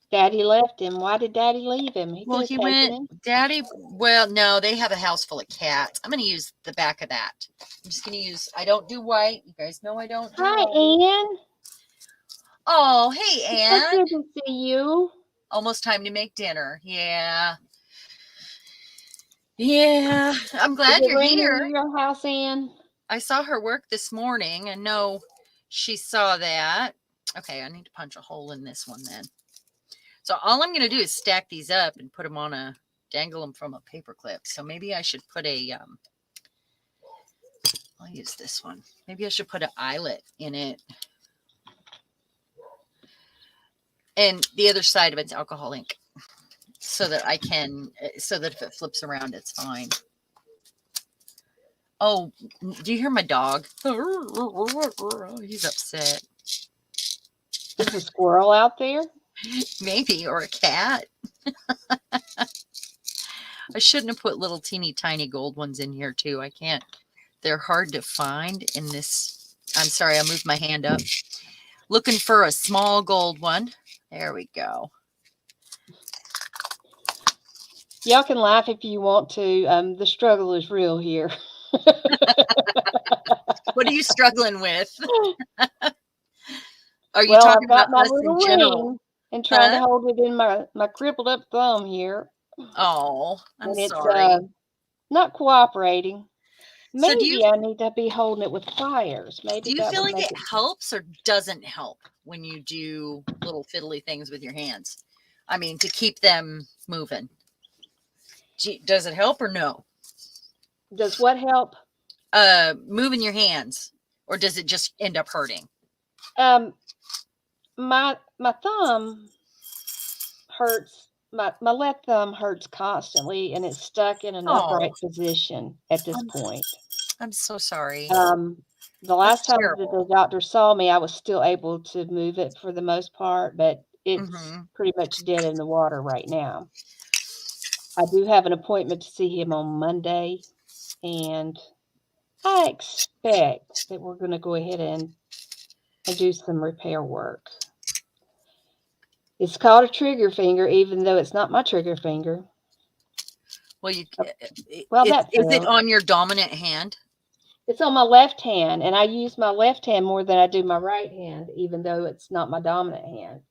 Daddy left him. Why did Daddy leave him? He could Well, have he taken went, him. Daddy. Well, no, they have a house full of cats. I'm going to use the back of that. I'm just going to use, I don't do white. You guys know I don't do Hi, white. Ann. Oh, hey, So Anne. good to see you. Almost time to make dinner. Yeah. Yeah. I'm Is glad it you're raining here. in your house, Ann? I saw her work this morning and know she saw that. Okay, I need to punch a hole in this one then. So all I'm going to do is stack these up and put them on dangle them from a paper clip. So maybe I should put I'll use this one. Maybe I should put an eyelet in it. And the other side of it's alcohol ink so that so that if it flips around, it's fine. Oh, do you hear my dog? He's upset. Is a squirrel out there? Maybe, or a cat. I shouldn't have put little teeny tiny gold ones in here too. I can't. They're hard to find in this. I'm sorry, I moved my hand up. Looking for a small gold one. There we go. Y'all can laugh if you want to. The struggle is real here. What are you struggling with? Are you Well, talking I've got about my us in little general? ring and trying to Huh? hold it in my crippled up thumb here, Oh, I'm and it's sorry. not cooperating. So Maybe I need to be holding it with pliers. Maybe do you that feel would like make it it. helps or doesn't help when you do little fiddly things with your hands? I mean, to keep them moving. Does it help or no? Does what help? Moving your hands, or does it just end up hurting? Um, my thumb hurts. My left thumb hurts constantly, and it's stuck in an Oh, upright position at this I'm point. I'm so sorry. The last That's time that the terrible. doctor saw me, I was still able to move it for the most part, but it's Mm-hmm. pretty much dead in the water right now. I do have an appointment to see him on Monday, and I expect that we're going to go ahead and do some repair work. It's called a trigger finger, even though it's not my trigger finger. Well, Uh, Well, is that it failed. on your dominant hand? It's on my left hand, and I use my left hand more than I do my right hand, even though it's not my dominant hand.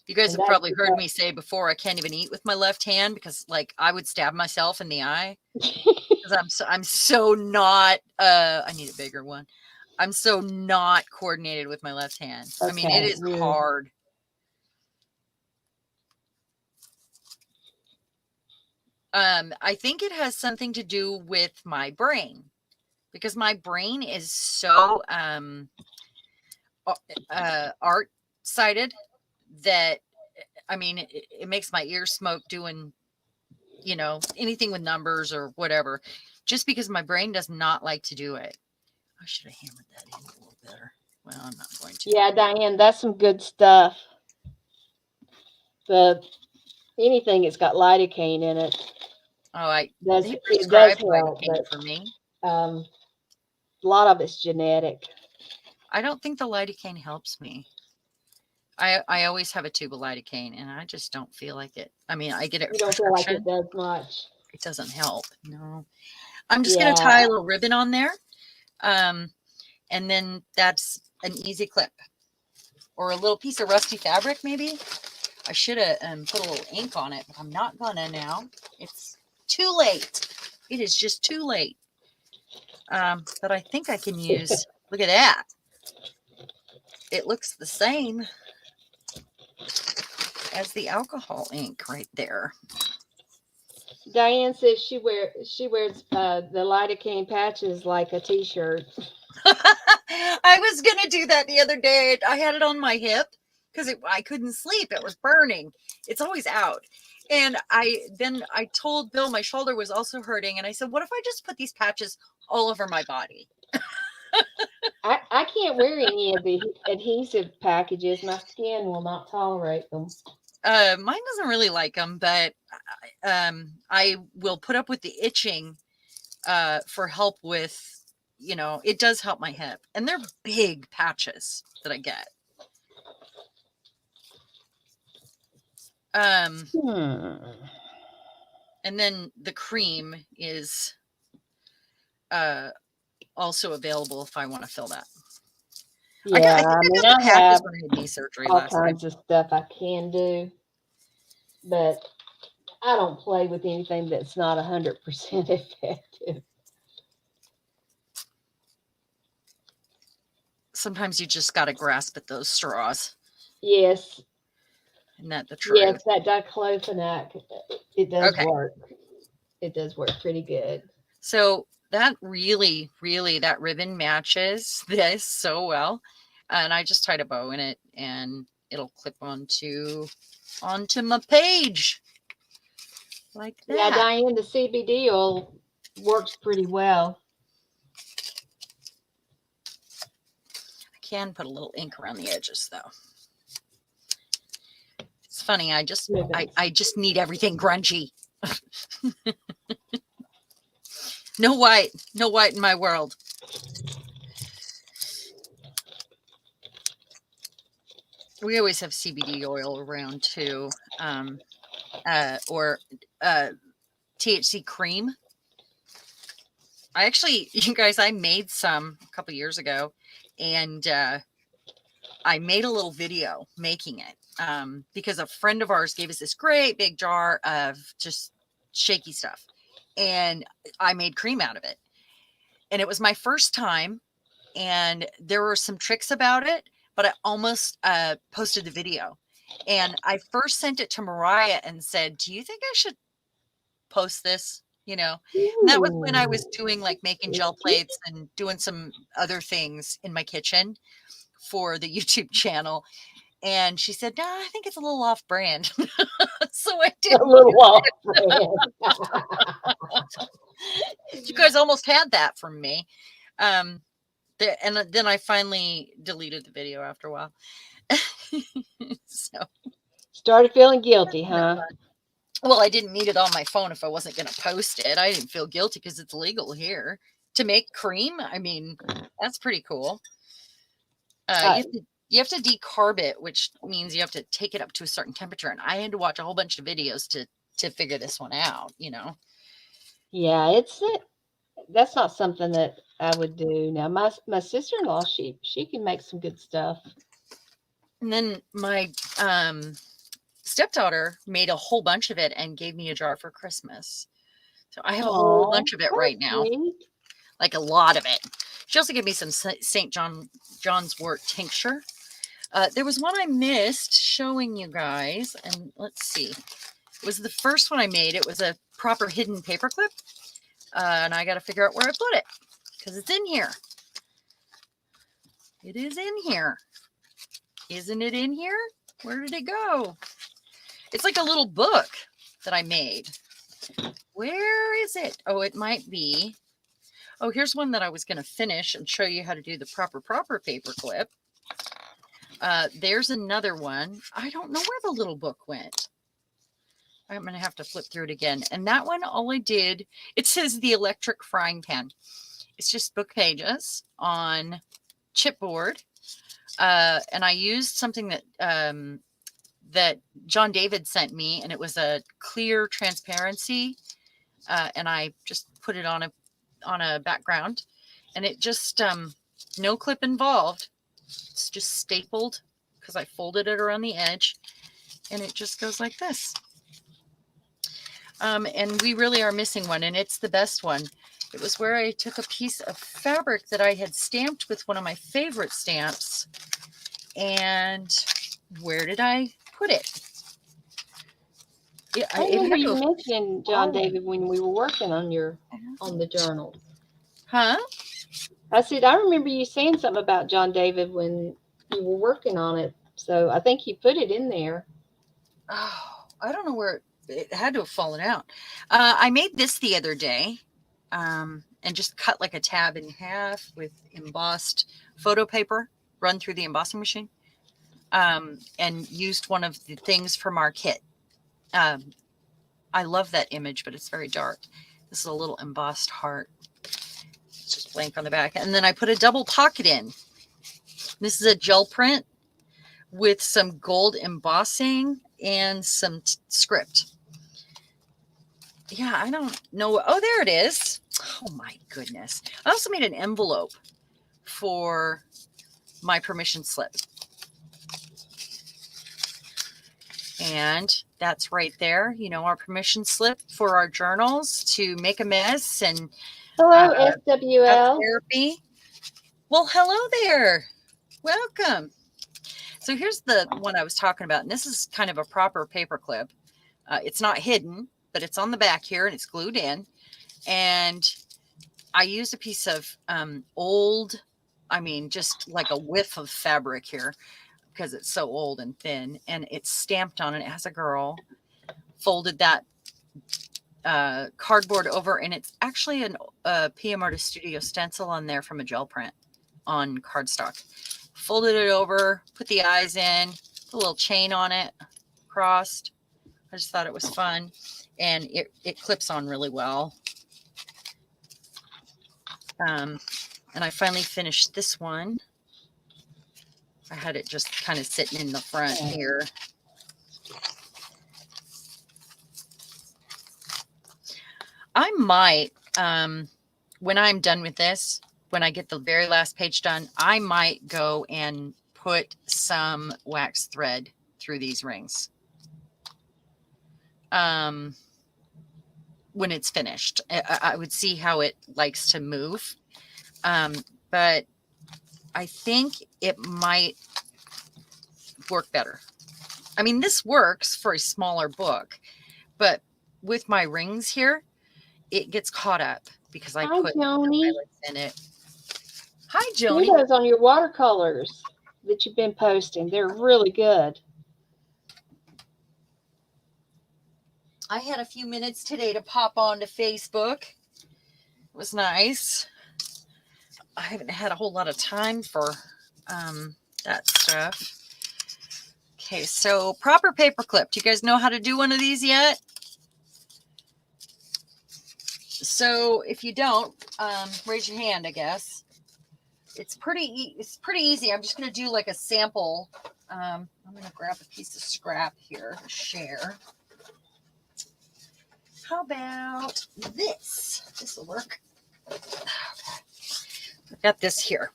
You guys And have that's probably heard because me say before I can't even eat with my left hand because like I would stab myself in the eye because I'm so not I need a bigger one. I'm so not coordinated with my left hand. I mean, it okay, is hard. I think it has something to do with my brain because my brain is so art sided that I mean it makes my ears smoke doing anything with numbers or whatever, just because my brain does not like to do it. I should have hammered that in a little better. Well, I'm not going to. yeah, Diane, that's some good stuff. The anything that's got lidocaine in it Oh, does they it does prescribed help, lidocaine for but me. a lot of it's genetic. I don't think the lidocaine helps me. I always have a tube of lidocaine, and I just don't feel like it. I mean, I get a You don't feel like it prescription. does much. It doesn't help. No, I'm just gonna Yeah. tie a little ribbon on there, um, and then that's an easy clip or a little piece of rusty fabric, maybe. I should have put a little ink on it, but I'm not gonna now. It's too late. It is just too late. But I think I can use, look at that. It looks the same as the alcohol ink right there. Diane says she wears the lidocaine patches like a t-shirt. I was going to do that the other day. I had it on my hip because I couldn't sleep. It was burning. It's always out. And I told Bill my shoulder was also hurting. And I said, what if I just put these patches all over my body? I can't wear any of the adhesive packages. My skin will not tolerate them. Mine doesn't really like them, but I will put up with the itching for help with, it does help my hip. And they're big patches that I get. And then the cream is also available if I want to fill that. Yeah, I think I got the I patches have when I had knee surgery all last time. kinds of stuff I can do. but I don't play with anything that's not 100% effective. Sometimes you just got to grasp at those straws. Yes, Isn't that the truth? yes, that diclofenac, it does Okay. work. It does work pretty good. So that really, really, that ribbon matches this so well. And I just tied a bow in it and it'll clip onto my page like Yeah, that. Diane, the CBD oil works pretty well. I can put a little ink around the edges though. It's funny, I just need everything grungy. No white in my world. We always have CBD oil around too, or THC cream. I actually, you guys, I made some a couple years ago, and I made a little video making it because a friend of ours gave us this great big jar of just shaky stuff, and I made cream out of it. And it was my first time, and there were some tricks about it, but I almost posted the video. And I first sent it to Mariah and said, "Do you think I should post this?" And that was when I was doing like making gel plates and doing some other things in my kitchen for the YouTube channel. And she said, "No, I think it's a little off brand." So I A didn't. little off brand. You guys almost had that from me. And then I finally deleted the video after a while. So Started feeling guilty, huh? well, I didn't need it on my phone if I wasn't going to post it. I didn't feel guilty because it's legal here to make cream. I mean, that's pretty cool. You have to decarb it, which means you have to take it up to a certain temperature. And I had to watch a whole bunch of videos to figure this one out. Yeah, that's not something that I would do. Now my sister-in-law, she can make some good stuff. And then my stepdaughter made a whole bunch of it and gave me a jar for Christmas. So I have a whole bunch of it right now, like a lot of it. She also gave me some St. John's wort tincture. There was one I missed showing you guys, and let's see. It was the first one I made. It was a proper hidden paperclip, and I got to figure out where I put it because it's in here. It is in here. Isn't it in here? Where did it go? It's like a little book that I made. Where is it? Oh, it might be. Oh, here's one that I was going to finish and show you how to do the proper paperclip. There's another one. I don't know where the little book went. I'm going to have to flip through it again. And that one, all I did, it says the electric frying pan. It's just book pages on chipboard. And I used something that John David sent me, and it was a clear transparency. And I just put it on a background, and it just, no clip involved. It's just stapled because I folded it around the edge, and it just goes like this. And we really are missing one, and it's the best one. It was where I took a piece of fabric that I had stamped with one of my favorite stamps, and where did I put it? I remember you mentioned John David when we were working on the journal. Huh? I said, I remember you saying something about John David when you were working on it. So I think you put it in there. Oh, I don't know where it had to have fallen out. I made this the other day and just cut like a tab in half with embossed photo paper run through the embossing machine, and used one of the things from our kit. I love that image, but it's very dark. This is a little embossed heart. It's just blank on the back. And then I put a double pocket in. This is a gel print with some gold embossing and some script. Yeah, I don't know. Oh, there it is. Oh my goodness. I also made an envelope for my permission slip. And that's right there. You know, our permission slip for our journals to make a mess and Hello, have SWL. therapy. Well, hello there. Welcome. So here's the one I was talking about, and this is kind of a proper paper clip. It's not hidden, but it's on the back here and it's glued in. And I used a piece of old, I mean, just like a whiff of fabric here because it's so old and thin, and it's stamped on it. It has a girl, folded that cardboard over, and it's actually a PM Artist Studio stencil on there from a gel print on cardstock. Folded it over, put the eyes in, put a little chain on it, crossed. I just thought it was fun, and it clips on really well. And I finally finished this one. I had it just kind of sitting in the front here. I might, when I'm done with this, when I get the very last page done, I might go and put some wax thread through these rings. When it's finished, I would see how it likes to move. But I think it might work better. I mean, this works for a smaller book, but with my rings here, it gets caught up because I Hi, put Joni. in it. Hi, Joni. Kudos on your watercolors that you've been posting. They're really good. I had a few minutes today to pop onto Facebook. It was nice. I haven't had a whole lot of time for that stuff. Okay, so proper paper clip. Do you guys know how to do one of these yet? So if you don't, raise your hand, I guess. It's pretty easy. I'm just going to do like a sample. I'm going to grab a piece of scrap here to share. How about this? This will work. Okay. I've got this here.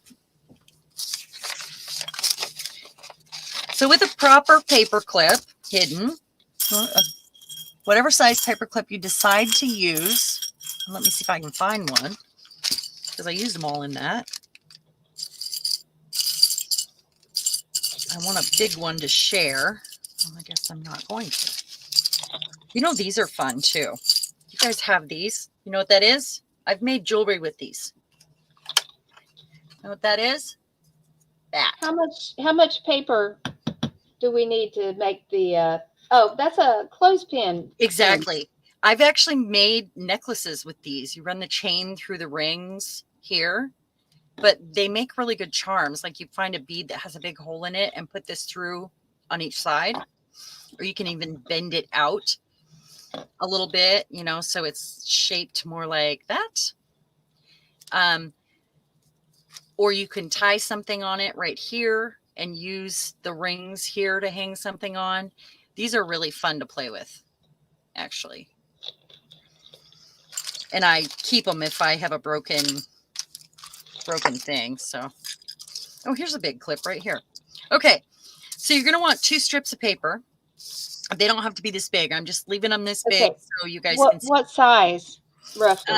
So with a proper paper clip hidden, whatever size paper clip you decide to use, let me see if I can find one because I used them all in that. I want a big one to share. Well, I guess I'm not going to. You know, these are fun too. You guys have these. You know what that is? I've made jewelry with these. Know what that is? That. How much paper do we need to make the oh, that's a clothespin. Exactly. Pin. I've actually made necklaces with these. You run the chain through the rings here, but they make really good charms. Like you find a bead that has a big hole in it and put this through on each side, or you can even bend it out a little bit, you know, so it's shaped more like that. Or you can tie something on it right here and use the rings here to hang something on. These are really fun to play with, actually. And I keep them if I have a broken thing. So, oh, here's a big clip right here. Okay, so you're going to want 2 strips of paper. They don't have to be this big. I'm just leaving them this big so you guys can see. What size, roughly?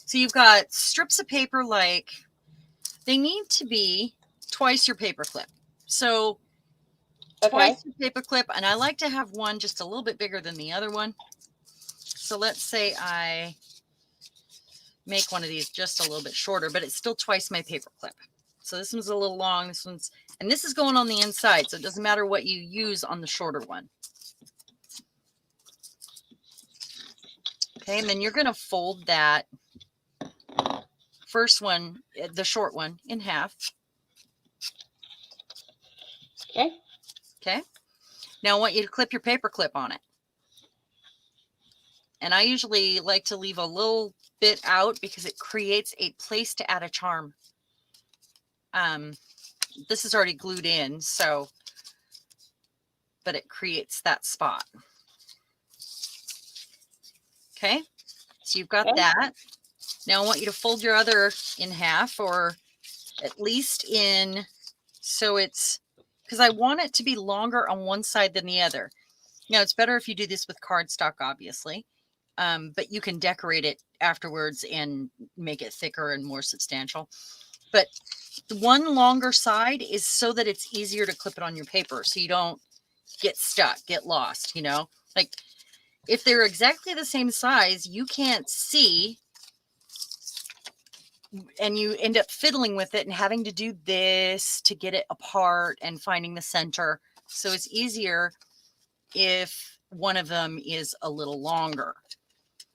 So you've got strips of paper, like they need to be twice your paper clip. So twice your paper clip, and I like to have one just a little bit bigger than the other one. So let's say I make one of these just a little bit shorter, but it's still twice my paper clip. So this one's a little long. This is going on the inside, so it doesn't matter what you use on the shorter one. Okay, and then you're going to fold that first one, the short one, in half. Okay. Okay. Now I want you to clip your paper clip on it. And I usually like to leave a little bit out because it creates a place to add a charm. This is already glued in, so, but it creates that spot. Okay, so you've got that. Now I want you to fold your other in half, or at least in, so it's, because I want it to be longer on one side than the other. Now, it's better if you do this with cardstock, obviously, but you can decorate it afterwards and make it thicker and more substantial. But the one longer side is so that it's easier to clip it on your paper so you don't get stuck, get lost, you know? Like if they're exactly the same size, you can't see and you end up fiddling with it and having to do this to get it apart and finding the center. So it's easier if one of them is a little longer.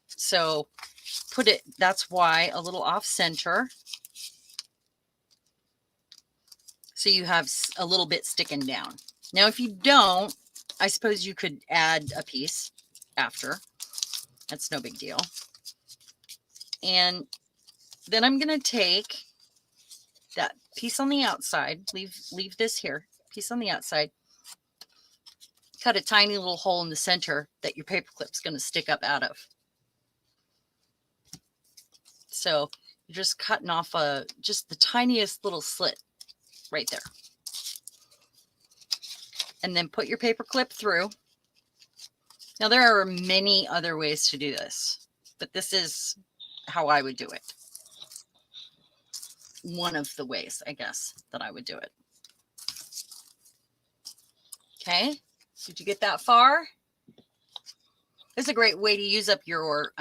So put it, that's why a little off center. So you have a little bit sticking down. Now, if you don't, I suppose you could add a piece after. That's no big deal. And then I'm going to take that piece on the outside, leave this here, piece on the outside, cut a tiny little hole in the center that your paper clip's going to stick up out of. So you're just cutting off just the tiniest little slit right there. And then put your paper clip through. Now there are many other ways to do this, but this is how I would do it. One of the ways, I guess, that I would do it. Okay, did you get that far? It's a great way to use up your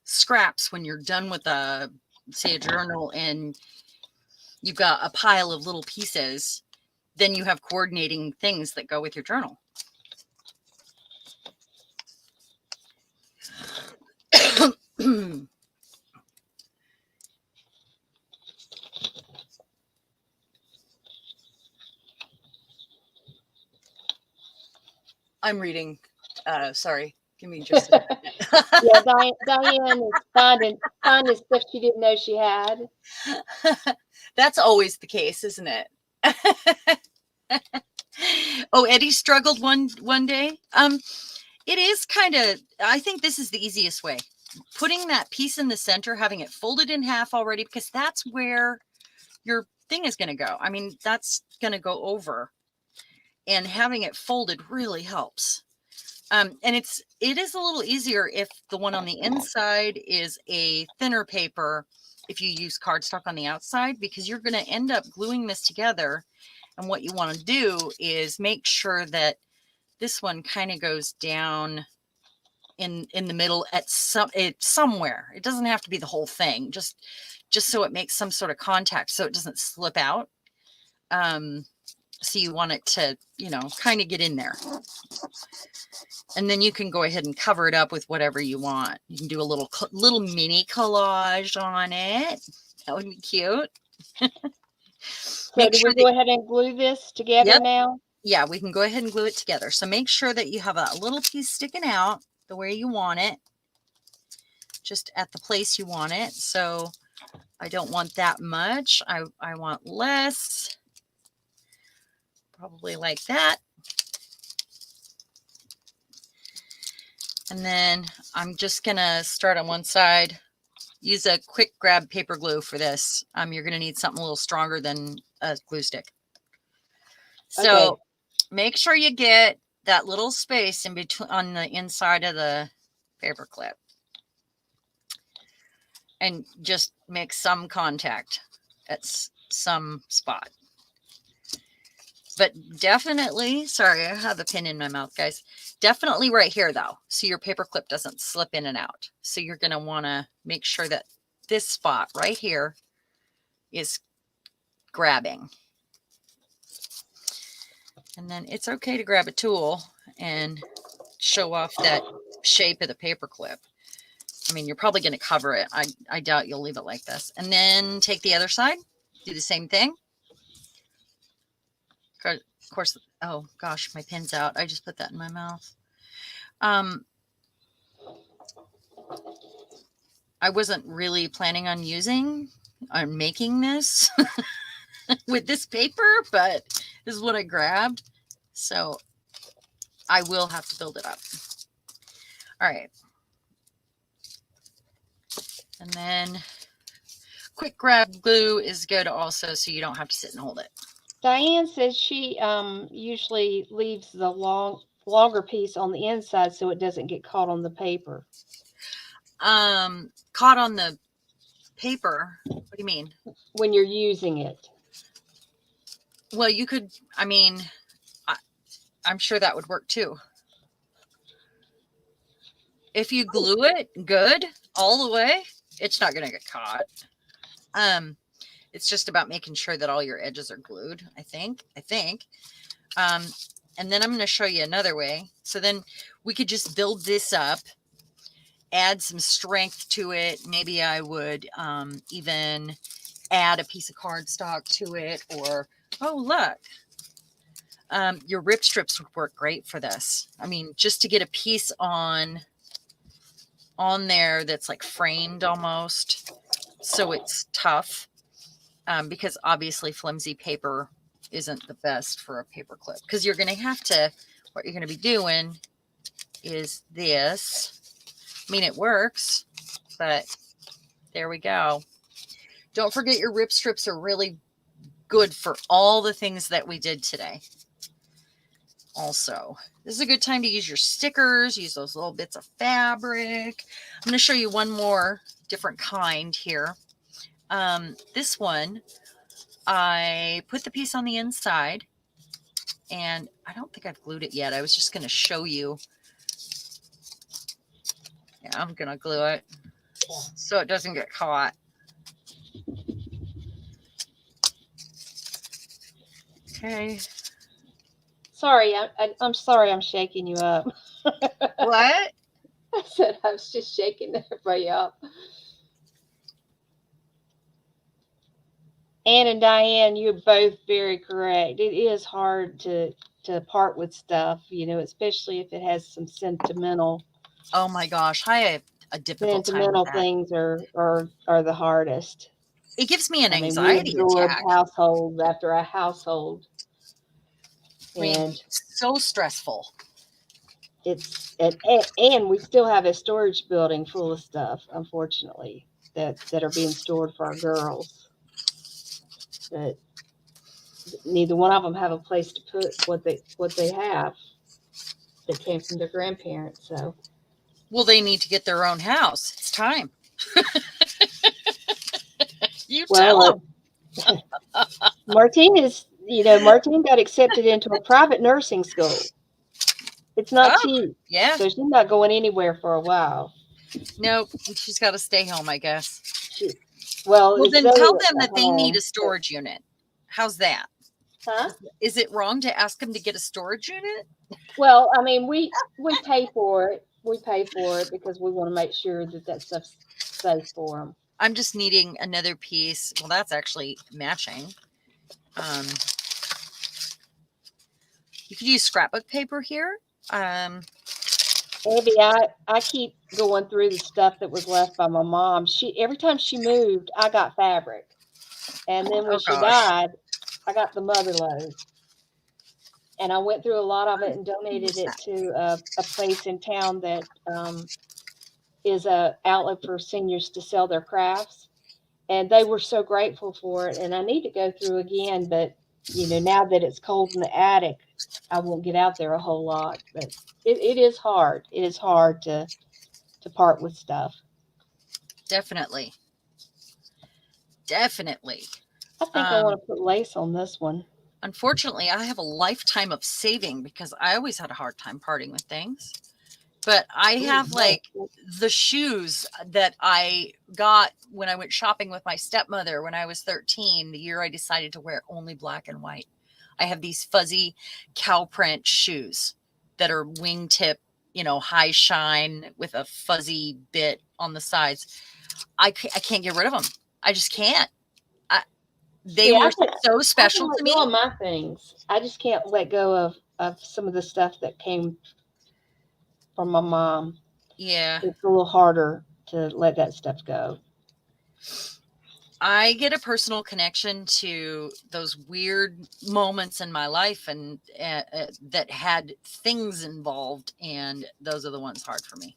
scraps when you're done with say a journal and you've got a pile of little pieces. Then you have coordinating things that go with your journal. I'm reading. Sorry, give me just a Yeah, Diane is finding stuff she didn't know she had. That's always the case, isn't it? Oh, Eddie struggled one day. It is kind of, I think this is the easiest way. Putting that piece in the center, having it folded in half already, because that's where your thing is going to go. I mean, that's going to go over, and having it folded really helps. And it is a little easier if the one on the inside is a thinner paper, if you use cardstock on the outside, because you're going to end up gluing this together. And what you want to do is make sure that this one kind of goes down in the middle at somewhere. It doesn't have to be the whole thing, just so it makes some sort of contact so it doesn't slip out. So you want it to, you know, kind of get in there. And then you can go ahead and cover it up with whatever you want. You can do a little mini collage on it. That would be cute. So do we go ahead and glue this together now? Yeah, we can go ahead and glue it together. So make sure that you have a little piece sticking out the way you want it, just at the place you want it. So I don't want that much. I want less, probably like that. And then I'm just going to start on one side. Use a quick grab paper glue for this. You're going to need something a little stronger than a glue stick. So okay, make sure you get that little space in between on the inside of the paper clip. And just make some contact at some spot. But definitely, sorry, I have a pin in my mouth, guys. Definitely right here, though, so your paper clip doesn't slip in and out. So you're going to want to make sure that this spot right here is grabbing. And then it's okay to grab a tool and show off that shape of the paper clip. I mean, you're probably going to cover it. I doubt you'll leave it like this. And then take the other side, do the same thing. Of course, oh gosh, my pin's out. I just put that in my mouth. I wasn't really planning on making this with this paper, but this is what I grabbed. So I will have to build it up. All right. And then quick grab glue is good also, so you don't have to sit and hold it. Diane says she usually leaves the long longer piece on the inside so it doesn't get caught on the paper? Caught on the paper. What do you mean? When you're using it. Well, you could, I mean, I'm sure that would work too. If you glue it good all the way, it's not going to get caught. It's just about making sure that all your edges are glued, I think. And then I'm going to show you another way. So then we could just build this up, add some strength to it. Maybe I would even add a piece of cardstock to it, or, oh, look, your rip strips would work great for this. I mean, just to get a piece on there that's like framed almost, so it's tough, because obviously flimsy paper isn't the best for a paper clip, because you're going to have to, what you're going to be doing is this. I mean, it works, but there we go. Don't forget your rip strips are really good for all the things that we did today. Also, this is a good time to use your stickers, use those little bits of fabric. I'm going to show you one more different kind here. This one, I put the piece on the inside, and I don't think I've glued it yet. I was just going to show you. Yeah, I'm going to glue it so it doesn't get caught. Okay. Sorry, I'm sorry I'm shaking you up. What? I said I was just shaking everybody up. Ann and Diane, you're both very correct. It is hard to part with stuff, especially if it has some sentimental. Oh my gosh, I have a difficult time with that. Things are the hardest. It gives me an We anxiety absorb attack. household after a household. I mean, so stressful. And we still have a storage building full of stuff, unfortunately, that are being stored for our girls. That neither one of them have a place to put what they have that came from their grandparents. So, well, they need to get their own house. It's time. You tell them. Martine got accepted into a private nursing school. It's not cheap. Yeah. So she's not going anywhere for a while. Nope. She's got to stay home, I guess. Well, then tell them that they need a storage unit. How's that? Huh? Is it wrong to ask them to get a storage unit? Well, I mean, we pay for it. We pay for it because we want to make sure that stuff's safe for them. I'm just needing another piece. Well, that's actually matching. You could use scrapbook paper here. Maybe I keep going through the stuff that was left by my mom. Every time she moved, I got fabric, and then when she died, I got the mother load. And I went through a lot of it and donated it to a place in town that is a outlet for seniors to sell their crafts. And they were so grateful for it. And I need to go through again, but now that it's cold in the attic, I won't get out there a whole lot. But it is hard. It is hard to part with stuff. Definitely. I think I want to put lace on this one. Unfortunately, I have a lifetime of saving because I always had a hard time parting with things. But I have like the shoes that I got when I went shopping with my stepmother when I was 13, the year I decided to wear only black and white. I have these fuzzy cow print shoes that are wingtip, high shine with a fuzzy bit on the sides. I can't get rid of them. I just can't. They were so special to me. On my things, I just can't let go of some of the stuff that came from my mom. Yeah, it's a little harder to let that stuff go. I get a personal connection to those weird moments in my life and that had things involved, and those are the ones hard for me.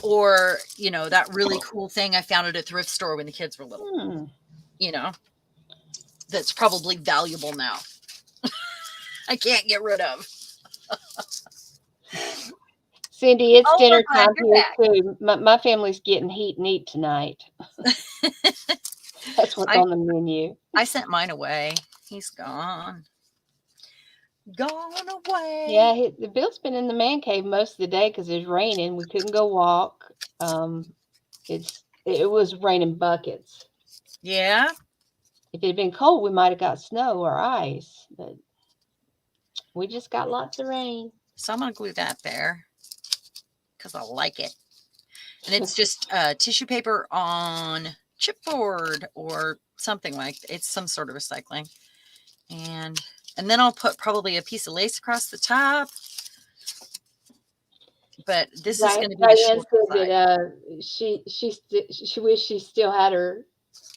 Or, that really cool thing I found at a thrift store when the kids were little. That's probably valuable now. I can't get rid of. Cindy, it's Oh, we're dinner glad time you're here back. too. My family's getting heat and eat tonight. That's what's I on the menu. I sent mine away. He's gone. Gone Yeah, away. the Bill's been in the man cave most of the day because it's raining. We couldn't go walk. It was raining buckets. Yeah. If it had been cold, we might have got snow or ice, but we just got lots of rain. So I'm gonna glue that there because I like it. And it's just tissue paper on chipboard or something like it's some sort of recycling. And then I'll put probably a piece of lace across the top. But this is going to be the Diane shorter said side. that she wished she still had her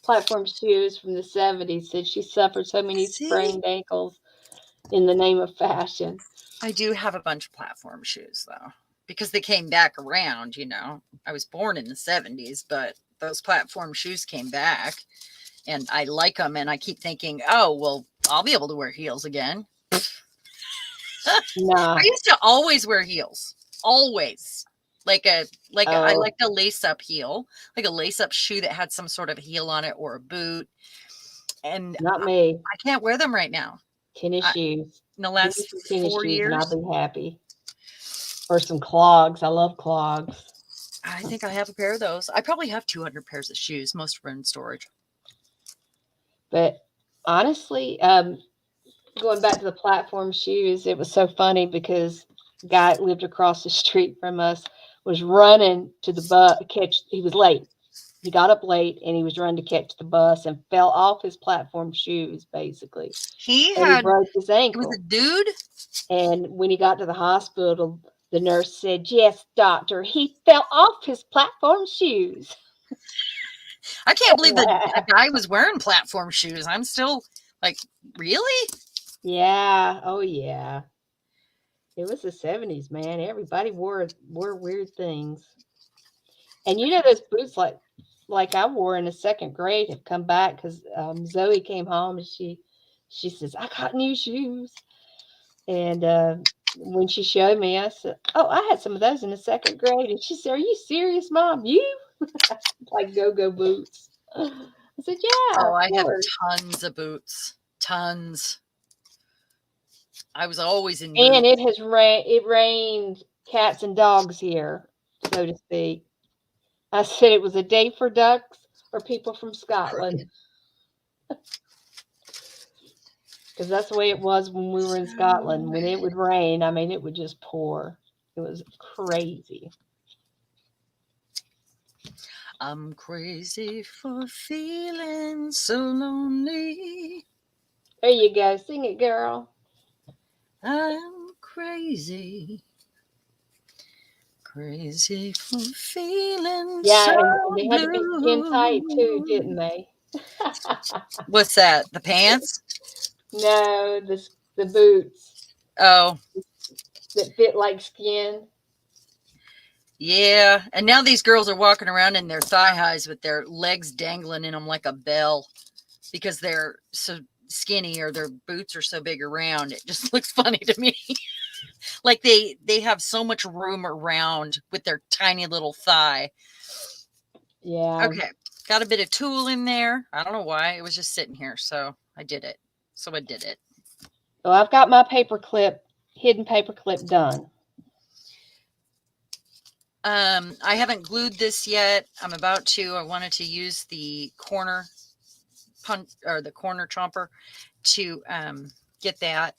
platform shoes from the 70s. Said she suffered so many See, sprained ankles in the name of fashion. I do have a bunch of platform shoes though, because they came back around. I was born in the 70s, but those platform shoes came back and I like them. And I keep thinking, oh, well, I'll be able to wear heels again. I Nah. used to always wear heels, always. I Oh, liked a lace up heel, like a lace up shoe that had some sort of heel on it or a boot. And not me. I can't wear them right now. Tennis I, shoes. in the Give me last some tennis shoes and I'll 4 years, be happy. Or some clogs. I love clogs. I think I have a pair of those. I probably have 200 pairs of shoes. Most of them are in storage. But honestly, going back to the platform shoes, it was so funny because the guy that lived across the street from us was running to the bus catch. He was late. He got up late and he was running to catch the bus and fell off his platform shoes basically, He and he had, broke his it was a ankle. dude. And when he got to the hospital, the nurse said, "Yes, doctor, he fell off his platform shoes." I can't believe that a guy was wearing platform shoes. I'm still like, really? Yeah. Oh yeah. It was the 70s, man. Everybody wore weird things. And those boots like I wore in the second grade have come back because Zoe came home and she says, "I got new shoes." And when she showed me, I said, "Oh, I had some of those in the second grade." And she said, "Are you serious, Mom? You?" Like go-go boots. I said, "Yeah, Oh, of I have course." tons of boots. Tons. I was always in And boots. it rained cats and dogs here, so to speak. I said it was a day for ducks or people from Scotland. Because that's the way it was when we were in Scotland. When it would rain, I mean, it would just pour. It was crazy. I'm crazy for feeling so lonely. There you go. Sing it, girl. I'm crazy. Crazy for feeling Yeah, so and they had to be skin tight too, blue. didn't they? What's that? The pants? No, the boots Oh, that fit like skin. yeah. And now these girls are walking around in their thigh highs with their legs dangling in them like a bell because they're so skinny or their boots are so big around. It just looks funny to me. Like they have so much room around with their tiny little thigh. Yeah. Okay. Got a bit of tulle in there. I don't know why. It was just sitting here. So I did it. So I did it. So I've got my hidden paper clip done. I haven't glued this yet. I'm about to. I wanted to use the corner punch or the corner chomper to get that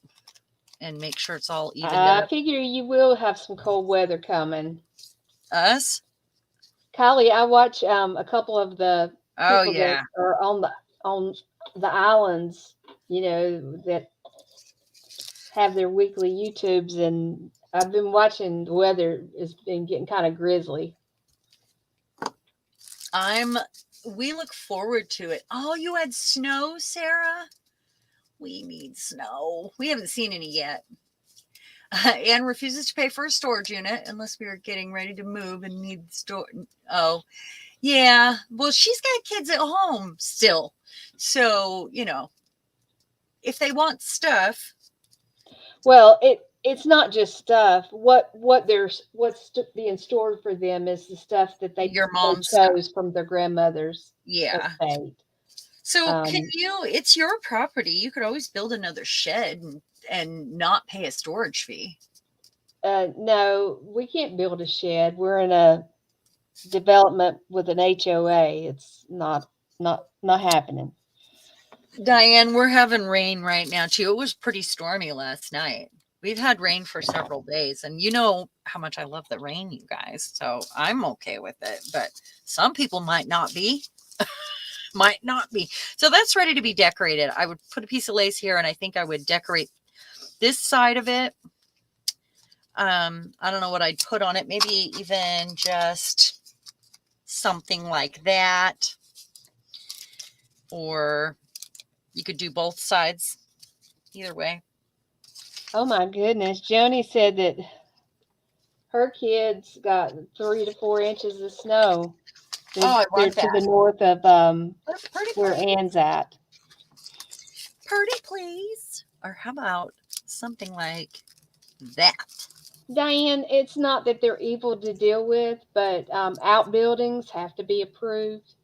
and make sure it's all evened I up. figure you will have some cold weather coming. Us? Kylie, I watch a couple of the Oh people that yeah. are on the islands, that have their weekly YouTubes, and I've been watching the weather has been getting kind of grizzly. We look forward to it. Oh, you had snow, Sarah? We need snow. We haven't seen any yet. Anne refuses to pay for a storage unit unless we are getting ready to move and need store. Oh, yeah. Well, she's got kids at home still. So, if they want stuff. Well, it's not just stuff. What's being stored for them is the stuff that Your they mom's stuff. chose from their grandmother's Yeah. estate. So can Um, you, it's your property. You could always build another shed and not pay a storage fee. no, we can't build a shed. We're in a development with an HOA. It's not happening. Diane, we're having rain right now too. It was pretty stormy last night. We've had rain for several days, and you know how much I love the rain, you guys. So I'm okay with it, but some people might not be. Might not be. So that's ready to be decorated. I would put a piece of lace here, and I think I would decorate this side of it. I don't know what I'd put on it. Maybe even just something like that, or you could do both sides. Either way. Oh my goodness. Joni said that her kids got 3 to 4 inches of snow. Oh, I They're want to the that. north of Pretty where please. Anne's at. Pretty please. Or how about something like that? Diane, it's not that they're evil to deal with, but outbuildings have to be approved.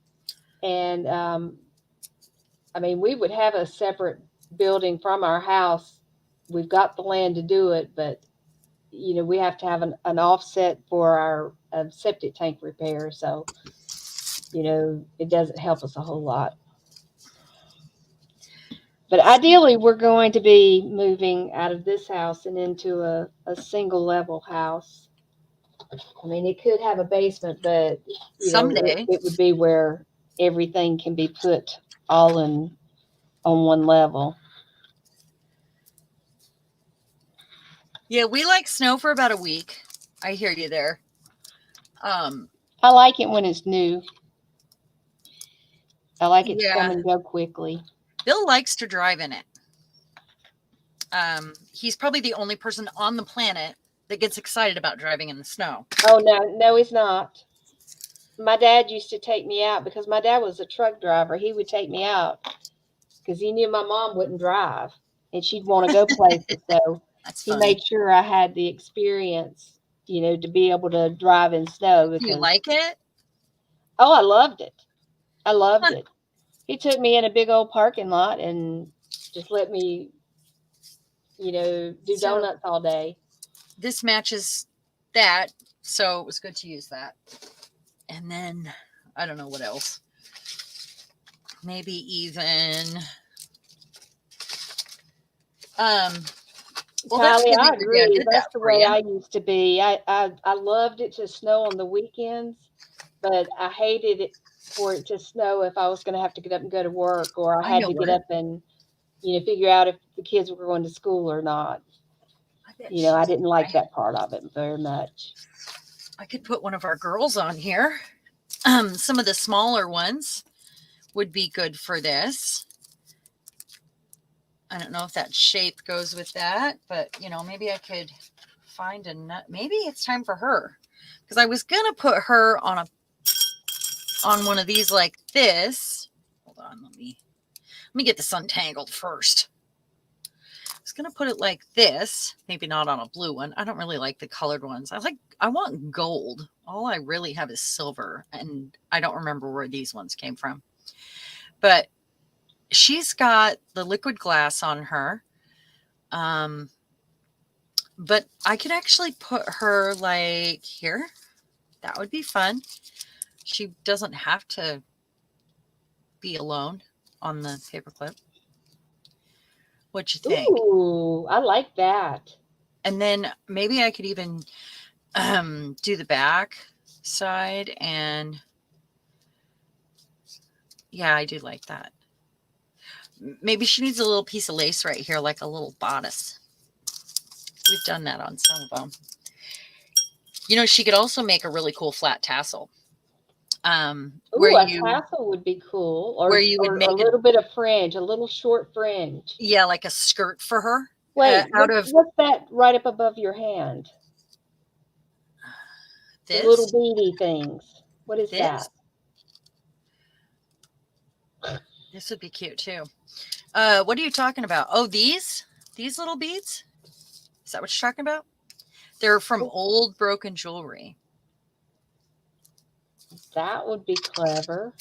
And I mean, we would have a separate building from our house. We've got the land to do it, but we have to have an offset for our septic tank repair. So, it doesn't help us a whole lot. But ideally, we're going to be moving out of this house and into a single level house. I mean, it could have a basement, but Someday. it would be where everything can be put all in on one level. Yeah, we like snow for about a week. I hear you there. Um, I like it when it's new. I like it to come yeah, and go quickly. Bill likes to drive in it. He's probably the only person on the planet that gets excited about driving in the snow. Oh no, no, he's not. My dad used to take me out because my dad was a truck driver. He would take me out because he knew my mom wouldn't drive and she'd want to go places. So That's he funny. made sure I had the experience, to be able to drive in snow Do you because, like it? oh, I loved it. I loved it. He took me in a big old parking lot and just let me, do So donuts all day. this matches that, so it was good to use that. And then I don't know what else. Maybe even um well, that's Kylie, good I that your dad agree. did That's that the for way you. I used to be. I loved it to snow on the weekends, but I hated it for it to snow if I was going to have to get up and go to work, or I I had know to get what. up and figure out if the kids were going to school or not. I bet she's I didn't like I, that part of it very much. I could put one of our girls on here. Some of the smaller ones would be good for this. I don't know if that shape goes with that, but maybe I could find a nut. Maybe it's time for her because I was gonna put her on one of these like this. Hold on, let me get this untangled first. I was gonna put it like this, maybe not on a blue one. I don't really like the colored ones. I want gold. All I really have is silver, and I don't remember where these ones came from. But she's got the liquid glass on her. Um, but I could actually put her like here. That would be fun. She doesn't have to be alone on the paperclip. What you think? Ooh, I like that. And then maybe I could even do the back side, and yeah, I do like that. Maybe she needs a little piece of lace right here, like a little bodice. We've done that on some of them. She could also make a really cool flat tassel. Where Ooh, a you tassel would be cool, where you would or a make it, little bit of fringe, a little short fringe. yeah, like a skirt for her. Wait, Out of what's that right up above your hand? The little this, beady things. What is this, that? this would be cute too. What are you talking about? Oh, these little beads. Is that what you're talking about? They're from Oh, old broken jewelry. that would be clever.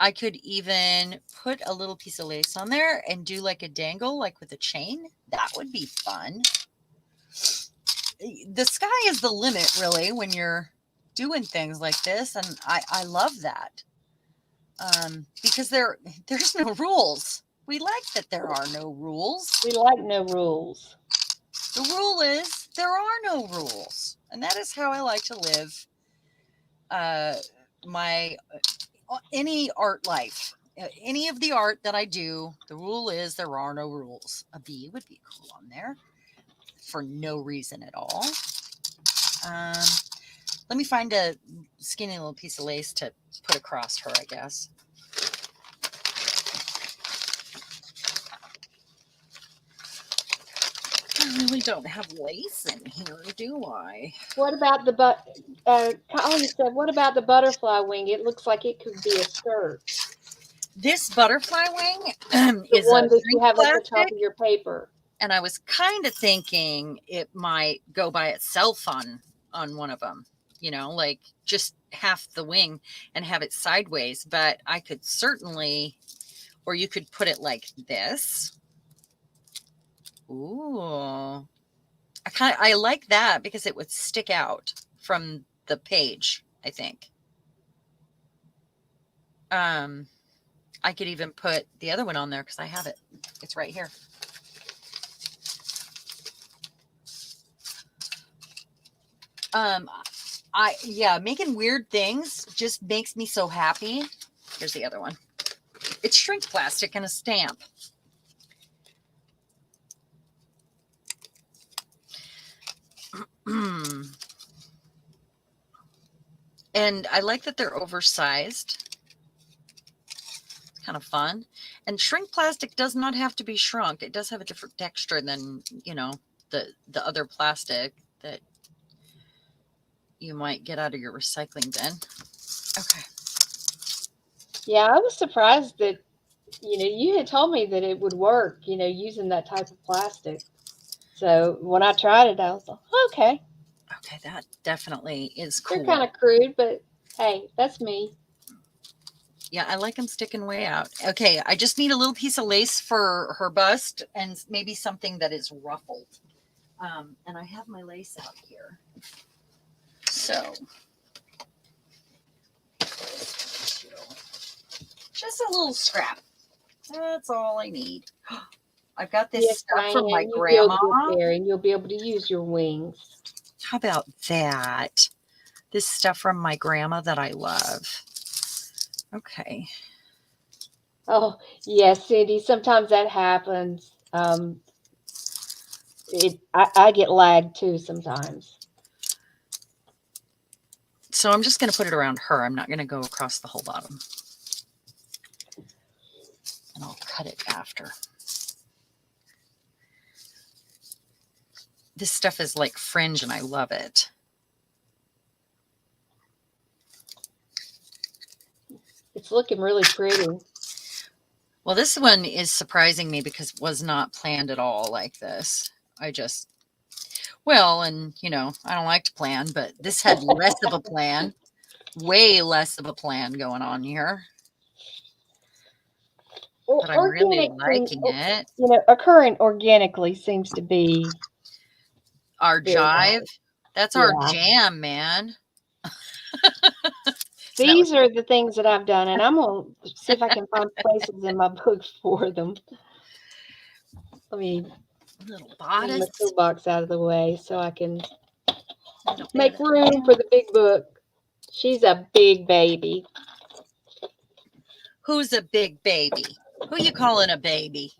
I could even put a little piece of lace on there and do like a dangle, like with a chain. That would be fun. The sky is the limit, really, when you're doing things like this, and I love that because there's no rules. We like that there are no rules. We like no rules. The rule is there are no rules, and that is how I like to live my any art life. Any of the art that I do, the rule is there are no rules. A bee would be cool on there for no reason at all. Um, Let me find a skinny little piece of lace to put across her, I guess. I really don't have lace in here, do I? What about the Colleen said, what about the butterfly wing? It looks like it could be a skirt. This butterfly wing The is a one that you shrink have at the top plastic, of your paper. and I was kind of thinking it might go by itself on one of them. You know, like just half the wing and have it sideways. But I could certainly, or you could put it like this. Ooh, I like that because it would stick out from the page, I think. I could even put the other one on there because I have it. It's right here. Making weird things just makes me so happy. Here's the other one. It's shrink plastic and a stamp. And I like that they're oversized. It's kind of fun. And shrink plastic does not have to be shrunk. It does have a different texture than, the other plastic that you might get out of your recycling bin. Okay. Yeah, I was surprised that, you had told me that it would work, using that type of plastic. So when I tried it, I was like, okay, Okay, that definitely is they're cool. kind of crude, but hey, that's me. Yeah, I like them sticking way out. Okay, I just need a little piece of lace for her bust and maybe something that is ruffled. And I have my lace out here. So, just a little scrap. That's all I need. I've got this Yes, stuff from my Diane, you will grandma. get there and you'll be able to use your wings. How about that? This stuff from my grandma that I love. Okay. Oh, yes, Cindy, sometimes that happens. I get lagged too sometimes. So I'm just going to put it around her. I'm not going to go across the whole bottom. And I'll cut it after. This stuff is like fringe and I love it. It's looking really pretty. Well, this one is surprising me because it was not planned at all like this. I just, and I don't like to plan, but this had less of a plan, way less of a plan going on here. But I'm really Organic things, liking it. occurring organically seems to be Our very jive, nice. that's our Yeah. jam, man. These are the things that I've done, and I'm going to see if I can find places in my book for them. Let me little move bodice. my toolbox out of the way so I can Little make bit of room for the big book. She's a big baby. Who's a big baby? Who you calling a baby?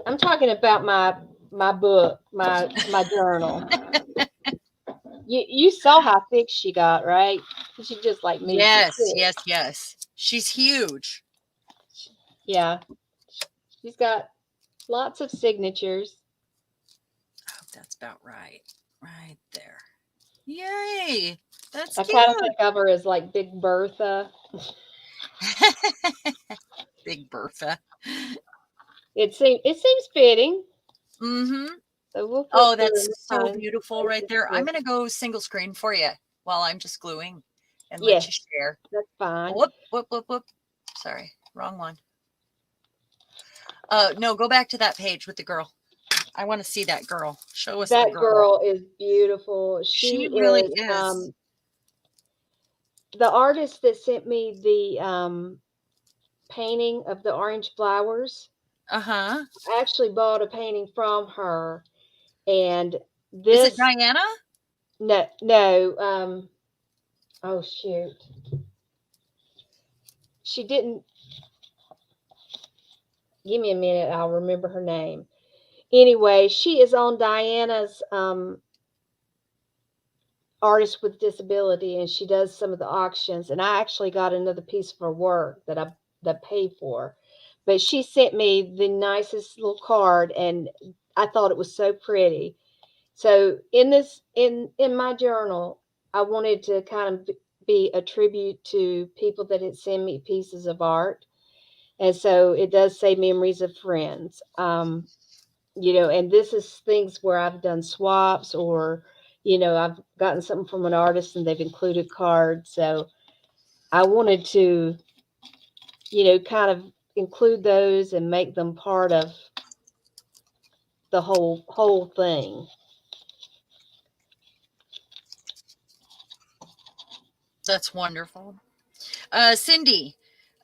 I'm talking about my book, my journal. You saw how thick she got, right? She's just like me. She's Yes, thick. yes, yes. She's huge. Yeah. She's got lots of signatures. I hope that's about right. Right there. Yay! That's I cute. kind of think of her as like Big Bertha. Big Bertha. It seems fitting. Mm-hmm. So we'll flip Oh, through that's and so find beautiful right places there. to. I'm going to go single screen for you while I'm just gluing and let Yes, you share. that's fine. Whoop, whoop, whoop, whoop. Sorry, wrong one. No, go back to that page with the girl. I want to see that girl. Show us the That girl. girl is beautiful. She She really is is. the artist that sent me the painting of the orange flowers. Uh-huh. I actually bought a painting from her, and Is it this Diana? no oh shoot, she didn't. Give me a minute, I'll remember her name. Anyway, she is on Diana's artist with disability, and she does some of the auctions, and I actually got another piece of her work that paid for. But she sent me the nicest little card, and I thought it was so pretty. So in my journal, I wanted to kind of be a tribute to people that had sent me pieces of art. And so it does say memories of friends. And this is things where I've done swaps, or I've gotten something from an artist and they've included cards. So I wanted to kind of include those and make them part of the whole thing. That's wonderful. Cindy,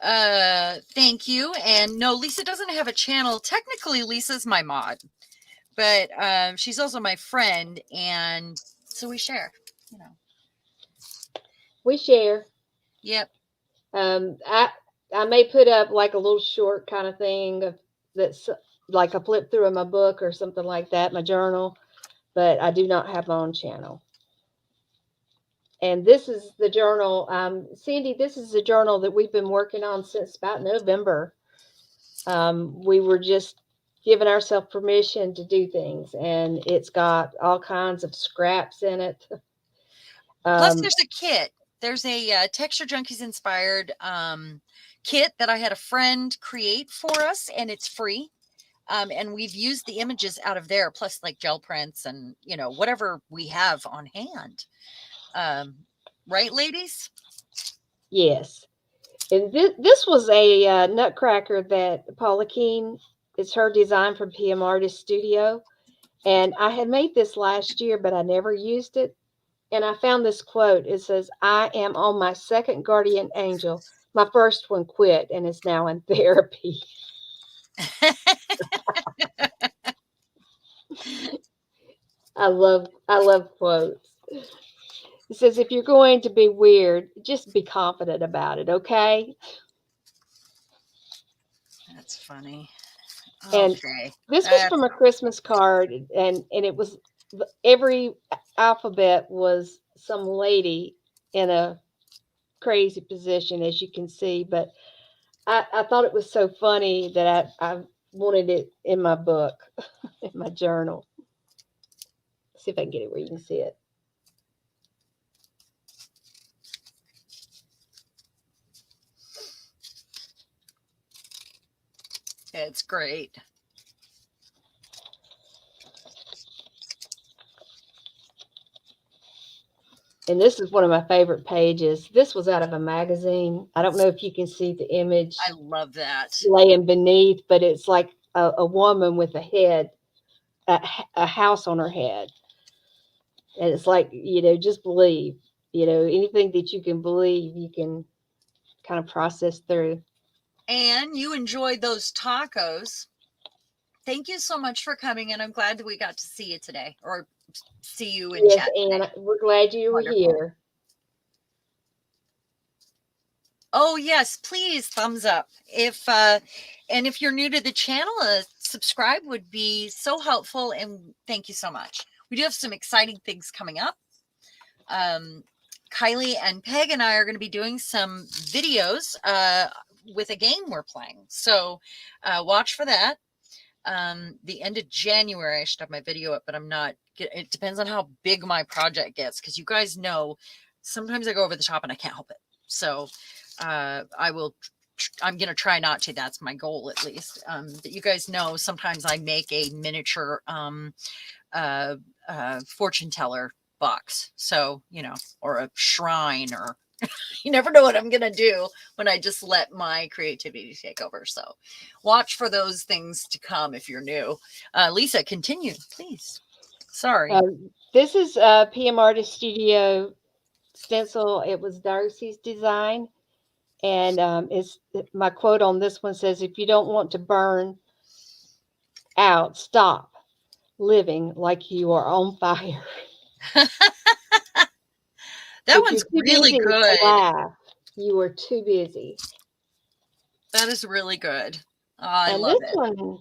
thank you. And no, Lisa doesn't have a channel. Technically, Lisa's my mod, but she's also my friend, and so we share. You know. We share. Yep. I may put up like a little short kind of thing that's like a flip through in my book or something like that, my journal, but I do not have my own channel. And this is the journal, Sandy. This is the journal that we've been working on since about November. We were just giving ourselves permission to do things, and it's got all kinds of scraps in it. Plus, Um, there's a kit. There's a Texture Junkies inspired kit that I had a friend create for us, and it's free. And we've used the images out of there, plus like gel prints and whatever we have on hand. Right, ladies? yes. And this was a nutcracker that Paula Keen, it's her design from PM Artist Studio. And I had made this last year, but I never used it. And I found this quote. It says, "I am on my second guardian angel. My first one quit and is now in therapy." I love quotes. It says, if you're going to be weird, just be confident about it, okay? That's funny. And Okay. this was from a Christmas card, and it was every alphabet was some lady in a crazy position, as you can see. But I thought it was so funny that I wanted it in my book, in my journal. See if I can get it where you can see it. It's great. And this is one of my favorite pages. This was out of a magazine. I don't know if you can see the image I love that. laying beneath, but it's like a woman with a head, a house on her head. And it's like, just believe, anything that you can believe, you can kind of process through. And you enjoyed those tacos. Thank you so much for coming, and I'm glad that we got to see you today, or see you in Yes, chat today. and we're glad you were Wonderful. here. Oh yes, please thumbs up. And if you're new to the channel, a subscribe would be so helpful, and thank you so much. We do have some exciting things coming up. Kylie and Peg and I are going to be doing some videos with a game we're playing, so watch for that. The end of January, I should have my video up, but I'm not. It depends on how big my project gets, because you guys know sometimes I go over the top and I can't help it. So I will I'm gonna try not to. That's my goal, at least. But you guys know sometimes I make a miniature uh, fortune teller box. So or a shrine, or you never know what I'm gonna do when I just let my creativity take over. So watch for those things to come if you're new. Lisa, continue, please. Sorry. This is PM Artist Studio stencil. It was Darcy's design. And it's my quote on this one says, "If you don't want to burn out, stop living like you are on fire." That If you're one's too really busy to good. laugh, you are too busy. That is really good. I And love this it. one,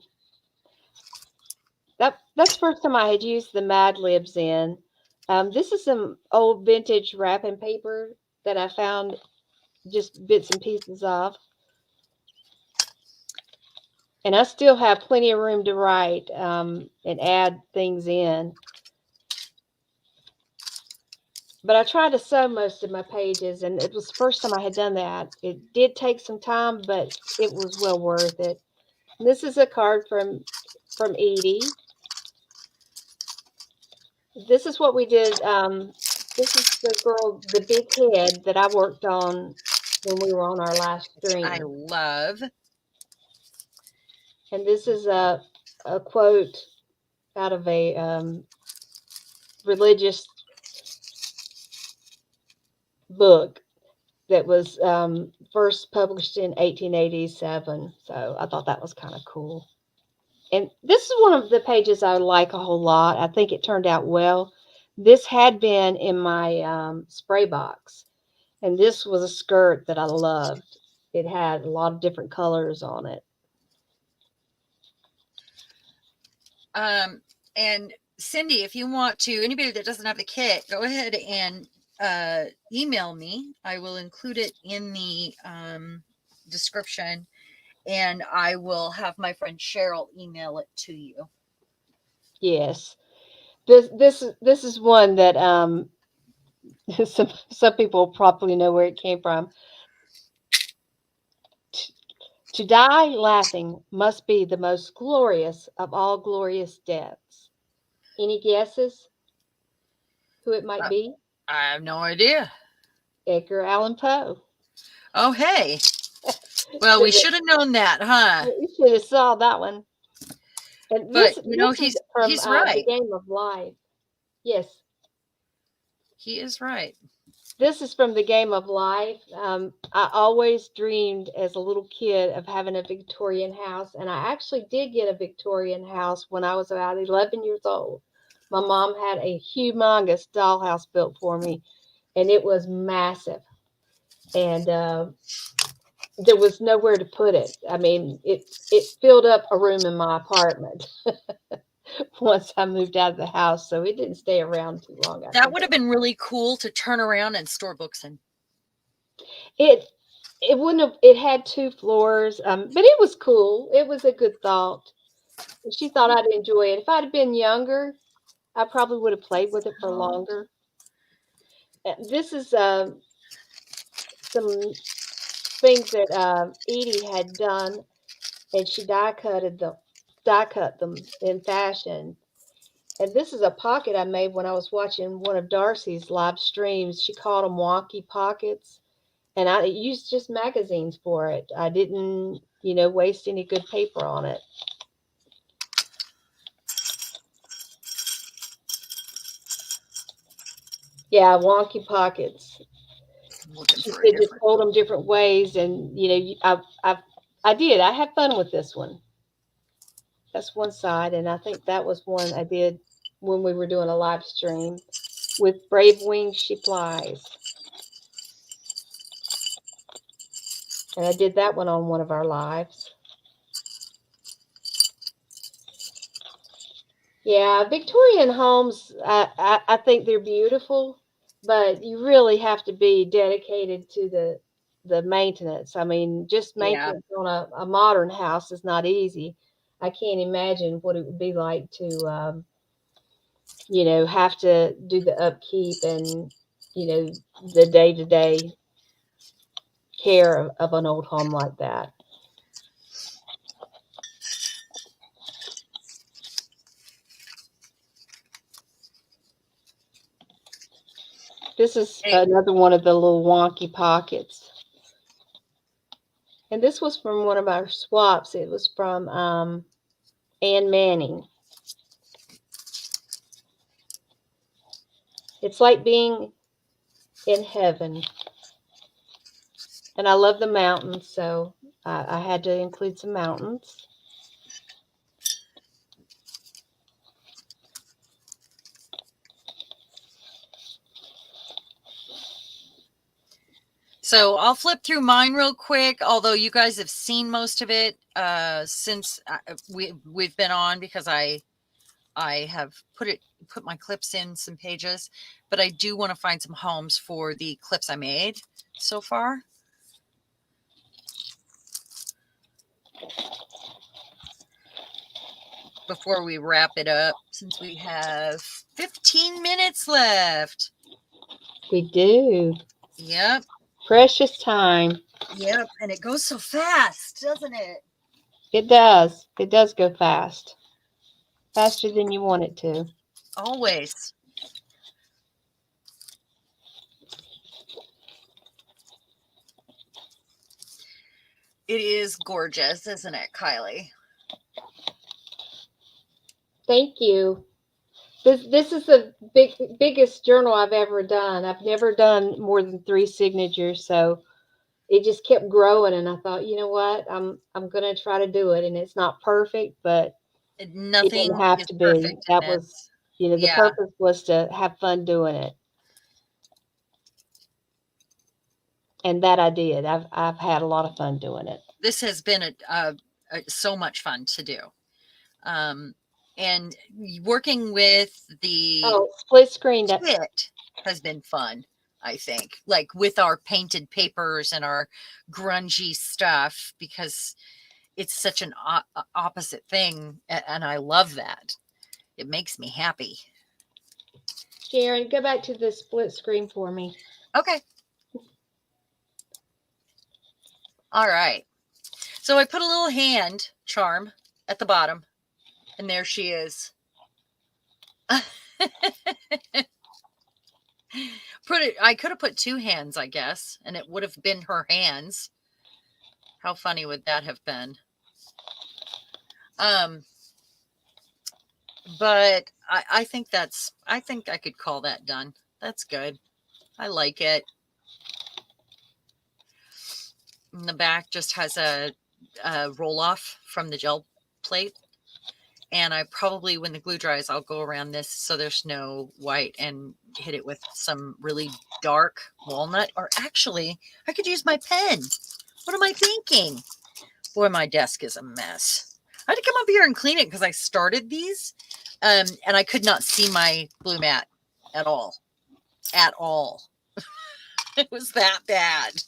that's the first time I had used the Mad Libs in. This is some old vintage wrapping paper that I found just bits and pieces of. And I still have plenty of room to write and add things in. But I try to sew most of my pages, and it was the first time I had done that. It did take some time, but it was well worth it. And this is a card from Edie. This is what we did. This is the girl, the big head that I worked on when we were on our last I stream. love. And this is a quote out of a religious book that was first published in 1887. So I thought that was kind of cool. And this is one of the pages I like a whole lot. I think it turned out well. This had been in my spray box, and this was a skirt that I loved. It had a lot of different colors on it. Um, and Cindy, if you want to, anybody that doesn't have the kit, go ahead and email me. I will include it in the description, and I will have my friend Cheryl email it to you. Yes, this is one that some people probably know where it came from. To die laughing must be the most glorious of all glorious deaths. Any guesses who it might Uh, be? I have no idea. Edgar Allan Poe. Oh, hey. Well, we should have known that, huh? You should have saw that one. And But this is from he's the right. Game of Life. Yes, He is right. this is from the Game of Life. I always dreamed as a little kid of having a Victorian house, and I actually did get a Victorian house when I was about 11 years old. My mom had a humongous dollhouse built for me, and it was massive. And there was nowhere to put it. I mean, it filled up a room in my apartment once I moved out of the house, so it didn't stay around too long after That would that. have been really cool to turn around and store books in. It it wouldn't have. It had two floors, but it was cool. It was a good thought. She thought I'd enjoy it. If I'd have been younger, I probably would have played with it for longer. This is some things that Edie had done, and she die cut them in fashion. And this is a pocket I made when I was watching one of Darcy's live streams. She called them wonky pockets, and I used just magazines for it. I didn't, waste any good paper on it. Yeah, wonky pockets. I'm looking She for a said just different. fold them different ways, and I did. I had fun with this one. That's one side, and I think that was one I did when we were doing a live stream with Brave Wings She Flies, and I did that one on one of our lives. Yeah, Victorian homes, I think they're beautiful, but you really have to be dedicated to the maintenance. I mean, just Yeah. maintenance on a modern house is not easy. I can't imagine what it would be like to, have to do the upkeep and, the day to day. care of an old home like that. This is another one of the little wonky pockets. And this was from one of our swaps. It was from Ann Manning. It's like being in heaven. And I love the mountains, so I had to include some mountains. So I'll flip through mine real quick, although you guys have seen most of it since we've been on, because I have put my clips in some pages, but I do want to find some homes for the clips I made so far. Before we wrap it up, since we have 15 minutes left. We do. Yep. Precious time. Yep. And it goes so fast, doesn't it? It does. It does go fast. Faster than you want it to. Always. It is gorgeous, isn't it, Kylie? Thank you. This is the biggest journal I've ever done. I've never done more than 3 signatures, so it just kept growing, and I thought, you know what, I'm going to try to do it, and it's not perfect, but Nothing it didn't have is to be. perfect. That was, you know, the purpose was to have fun doing it, and that I did. I've had a lot of fun doing it. This has been so much fun to do. And working with the split screen kit has been fun, I think, like with our painted papers and our grungy stuff, because it's such an opposite thing, and I love that. It makes me happy. Sharon, go back to the split screen for me. Okay. All right. So I put a little hand charm at the bottom, and there she is. I could have put 2 hands, I guess, and it would have been her hands. How funny would that have been? But I think I could call that done. That's good. I like it. And the back just has a roll off from the gel plate. And I probably, when the glue dries, I'll go around this so there's no white and hit it with some really dark walnut. Or actually, I could use my pen. What am I thinking? Boy, my desk is a mess. I had to come up here and clean it because I started these and I could not see my glue mat at all. At all. It was that bad.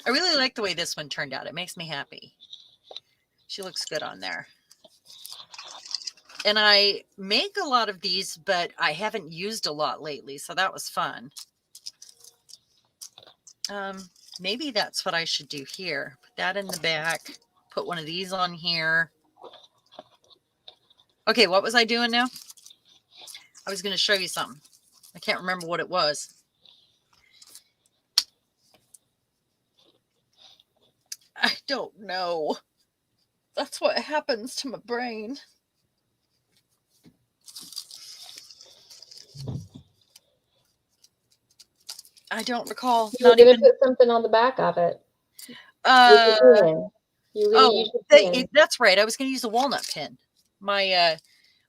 I really like the way this one turned out. It makes me happy. She looks good on there. And I make a lot of these, but I haven't used a lot lately, so that was fun. Maybe that's what I should do here. Put that in the back. Put one of these on here. Okay, what was I doing now? I was going to show you something. I can't remember what it was. I don't know. That's what happens to my brain. I don't recall. You were going to put something on the back of it. That's right. I was going to use a walnut pen. My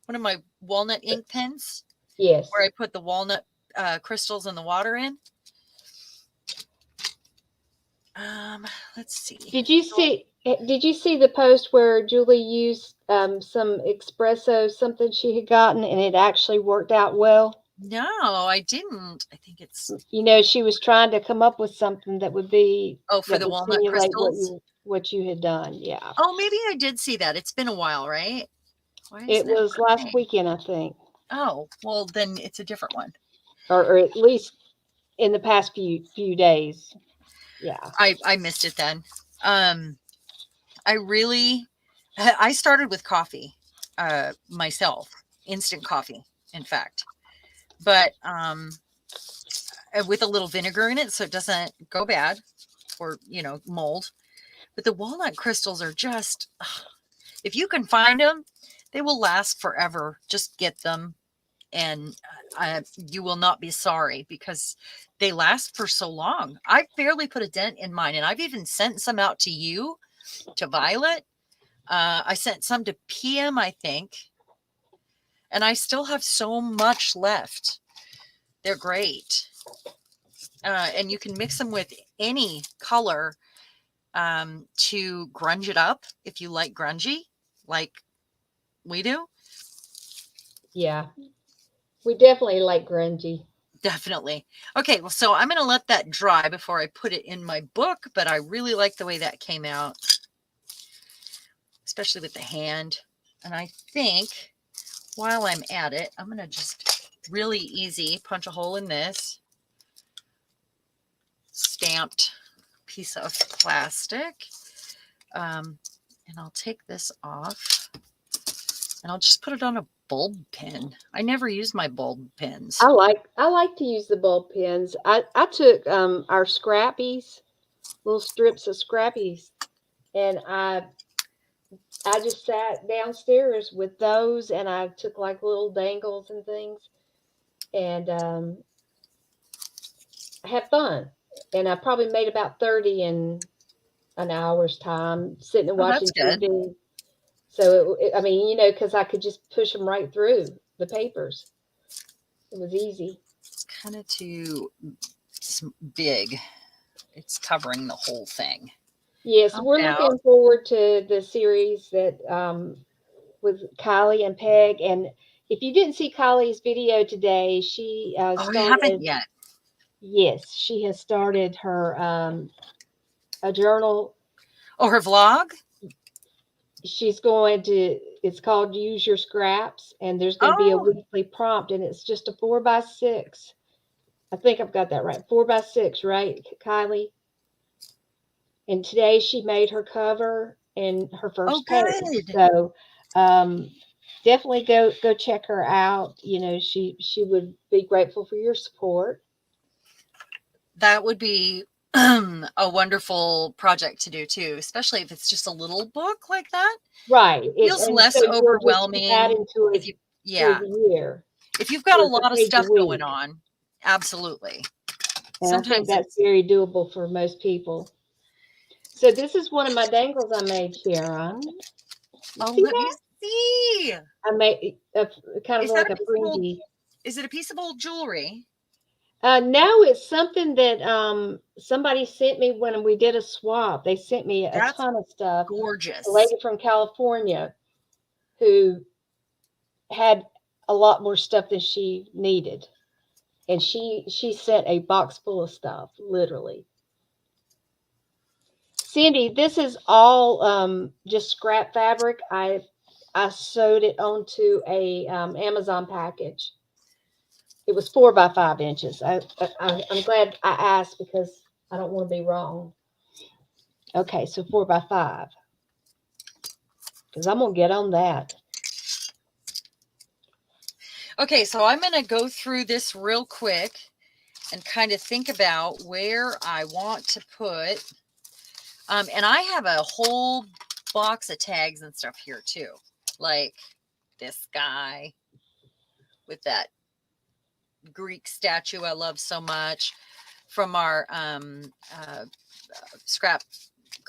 one of my walnut ink pens. Yes. Where I put the walnut crystals in the water in. Let's see. Did you see the post where Julie used some espresso, something she had gotten, and it actually worked out well? No, I didn't. I think it's, you know, she was trying to come up with something that would be for the walnut crystals. What you had done. Yeah. Oh, maybe I did see that. It's been a while, right? It was last weekend, I think. Oh, well, then it's a different one. Or at least in the past few days. Yeah. I missed it then. Um, I really, I started with coffee, myself, instant coffee, in fact, but with a little vinegar in it so it doesn't go bad or mold. But the walnut crystals are just, if you can find them, they will last forever. Just get them, and you will not be sorry because they last for so long. I barely put a dent in mine, and I've even sent some out to you, to Violet. I sent some to PM, I think, and I still have so much left. They're great. And you can mix them with any color to grunge it up if you like grungy, like we do. Yeah. We definitely like grungy. Definitely. Okay, well, so I'm going to let that dry before I put it in my book, but I really like the way that came out, especially with the hand. And I think while I'm at it, I'm going to just really easy punch a hole in this stamped piece of plastic. And I'll take this off and I'll just put it on a bulb pin. I never use my bulb pins. I like to use the bulb pins. I took our scrappies, little strips of scrappies, and I just sat downstairs with those, and I took like little dangles and things, and I had fun. And I probably made about 30 in an hour's time, sitting and Oh, that's watching good. TV. So I mean, you know, because I could just push them right through the papers. It was easy. It's kind of too big. It's covering the whole thing. Yes, How we're about, looking forward to the series that with Kylie and Peg. And if you didn't see Kylie's video today, she oh, I haven't started. yet. Yes, she has started her a journal. Oh, her vlog? She's going to. It's called Use Your Scraps, and there's going to be a Oh, weekly prompt, and it's just a 4x6. I think I've got that right. 4x6, right, Kylie? And today she made her cover and her oh, first page. good. So um, definitely go check her out. You know, she would be grateful for your support. That would be a wonderful project to do too, especially if it's just a little book like that. Right. It feels And so less you'll just keep overwhelming adding to if it you, through yeah, the year. if you've got So a it's a lot of page a stuff going week. on. Absolutely. And I think Sometimes that's it's, very doable for most people. So this is one of my dangles I made, Sharon. You oh, see let me that? see. I made a kind of Is that like a a piece of old, fringy. is it a piece of old jewelry? No, it's something that somebody sent me when we did a swap. They sent me a That's ton of stuff. A gorgeous. lady from California who had a lot more stuff than she needed, and she sent a box full of stuff, literally. Cindy, this is all just scrap fabric. I sewed it onto a Amazon package. It was 4 by 5 inches. I'm glad I asked because I don't want to be wrong. Okay, so 4 by 5. Because I'm gonna get on that. Okay, so I'm going to go through this real quick and kind of think about where I want to put. And I have a whole box of tags and stuff here too, like this guy with that Greek statue I love so much from our scrap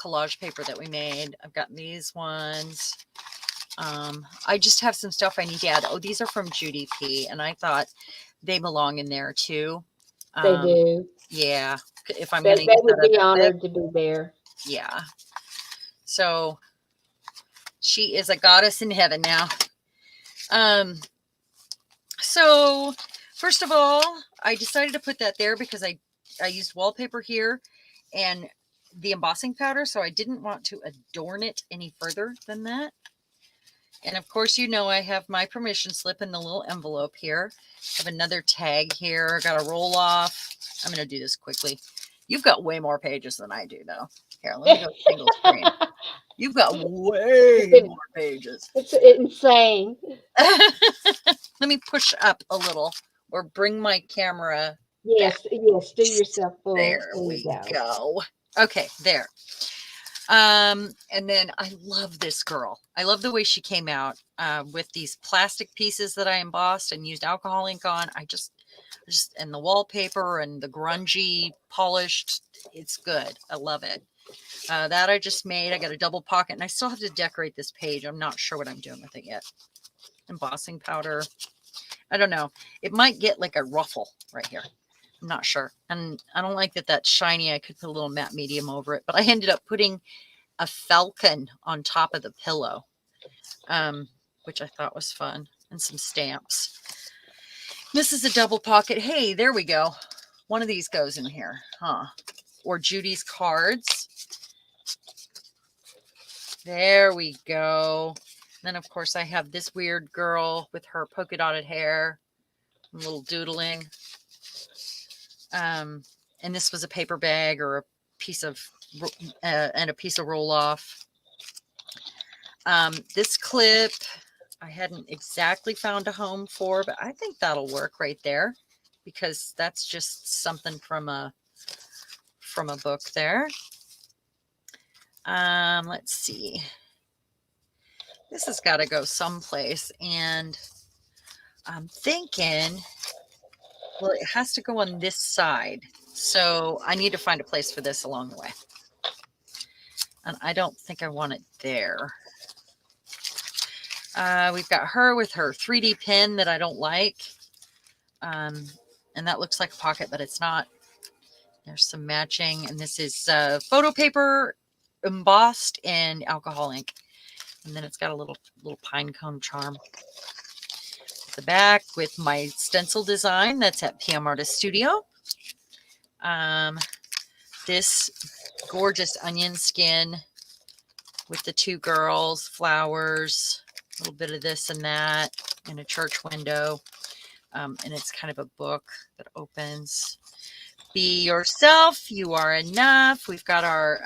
collage paper that we made. I've got these ones. I just have some stuff I need to add. Oh, these are from Judy P. And I thought they belong in there too. They Um, do. yeah, if I'm going to They use that would be other thick. honored to be there. Yeah. So she is a goddess in heaven now. Um, so first of all, I decided to put that there because I used wallpaper here and the embossing powder, so I didn't want to adorn it any further than that. And of course, you know, I have my permission slip in the little envelope here. I have another tag here, got a roll off. I'm going to do this quickly. You've got way more pages than I do, though. Here, let me go single screen. You've got way more pages. It's insane. Let me push up a little or bring my camera back. Yes, yes. Do yourself full. There There you we go. go. Okay, there. And then I love this girl. I love the way she came out with these plastic pieces that I embossed and used alcohol ink on. I just and the wallpaper and the grungy polished. It's good. I love it. That I just made. I got a double pocket, and I still have to decorate this page. I'm not sure what I'm doing with it yet. Embossing powder. I don't know. It might get like a ruffle right here. I'm not sure. And I don't like that that's shiny. I could put a little matte medium over it, but I ended up putting a falcon on top of the pillow, which I thought was fun, and some stamps. This is a double pocket. Hey, there we go. One of these goes in here, huh? Or Judy's cards. There we go. Then, of course, I have this weird girl with her polka dotted hair, a little doodling. And this was a paper bag or a piece of and a piece of roll off. This clip I hadn't exactly found a home for, but I think that'll work right there because that's just something from a book there. Let's see. This has got to go someplace, and I'm thinking, well, it has to go on this side. So I need to find a place for this along the way. And I don't think I want it there. We've got her with her 3D pin that I don't like. And that looks like a pocket, but it's not. There's some matching. And this is photo paper embossed in alcohol ink. And then it's got a little pine cone charm. The back with my stencil design that's at PM Artist Studio. This gorgeous onion skin with the two girls, flowers, a little bit of this and that in a church window. And it's kind of a book that opens. Be yourself. You are enough. We've got our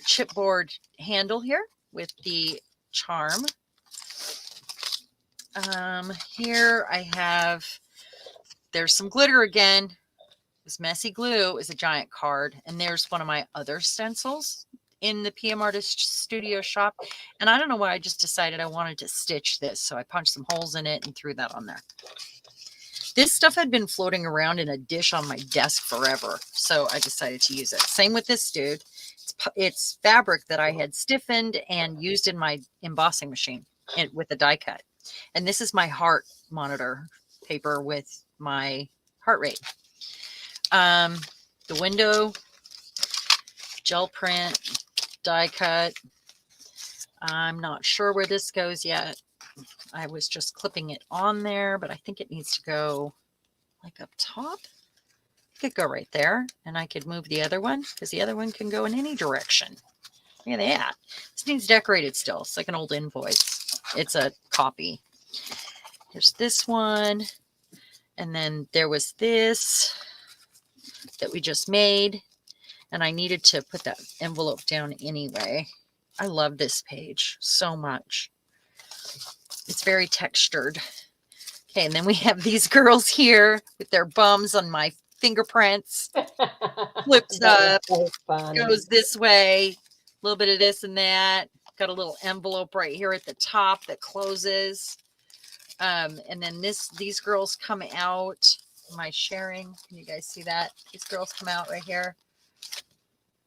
chipboard handle here with the charm. Here I have, there's some glitter again. This messy glue is a giant card. And there's one of my other stencils in the PM Artist Studio shop. And I don't know why I just decided I wanted to stitch this. So I punched some holes in it and threw that on there. This stuff had been floating around in a dish on my desk forever. So I decided to use it. Same with this dude. It's fabric that I had stiffened and used in my embossing machine with a die cut. And this is my heart monitor paper with my heart rate. The window, gel print, die cut. I'm not sure where this goes yet. I was just clipping it on there, but I think it needs to go like up top. It could go right there, and I could move the other one because the other one can go in any direction. Look at that. This needs decorated still. It's like an old invoice. It's a copy. Here's this one. And then there was this that we just made. And I needed to put that envelope down anyway. I love this page so much. It's very textured. Okay, and then we have these girls here with their bums on my fingerprints. Flips up, goes this way. A little bit of this and that. Got a little envelope right here at the top that closes. And then these girls come out. Am I sharing? Can you guys see that? These girls come out right here.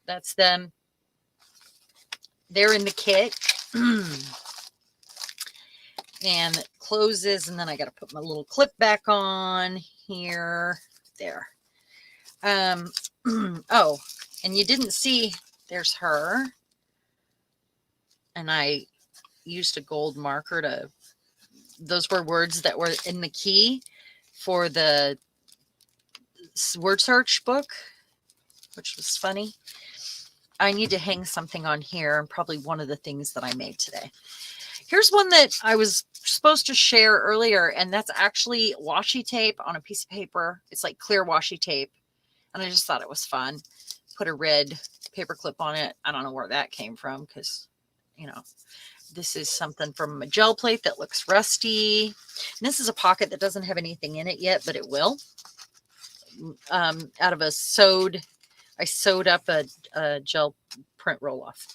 That's them. They're in the kit. And it closes, and then I got to put my little clip back on here. There. Oh, and you didn't see, there's her. And I used a gold marker to, those were words that were in the key for the word search book, which was funny. I need to hang something on here, and probably one of the things that I made today. Here's one that I was supposed to share earlier, and that's actually washi tape on a piece of paper. It's like clear washi tape. and I just thought it was fun. Put a red paper clip on it. I don't know where that came from because, you know, this is something from a gel plate that looks rusty. And this is a pocket that doesn't have anything in it yet, but it will. Out of I sewed up a gel print roll off.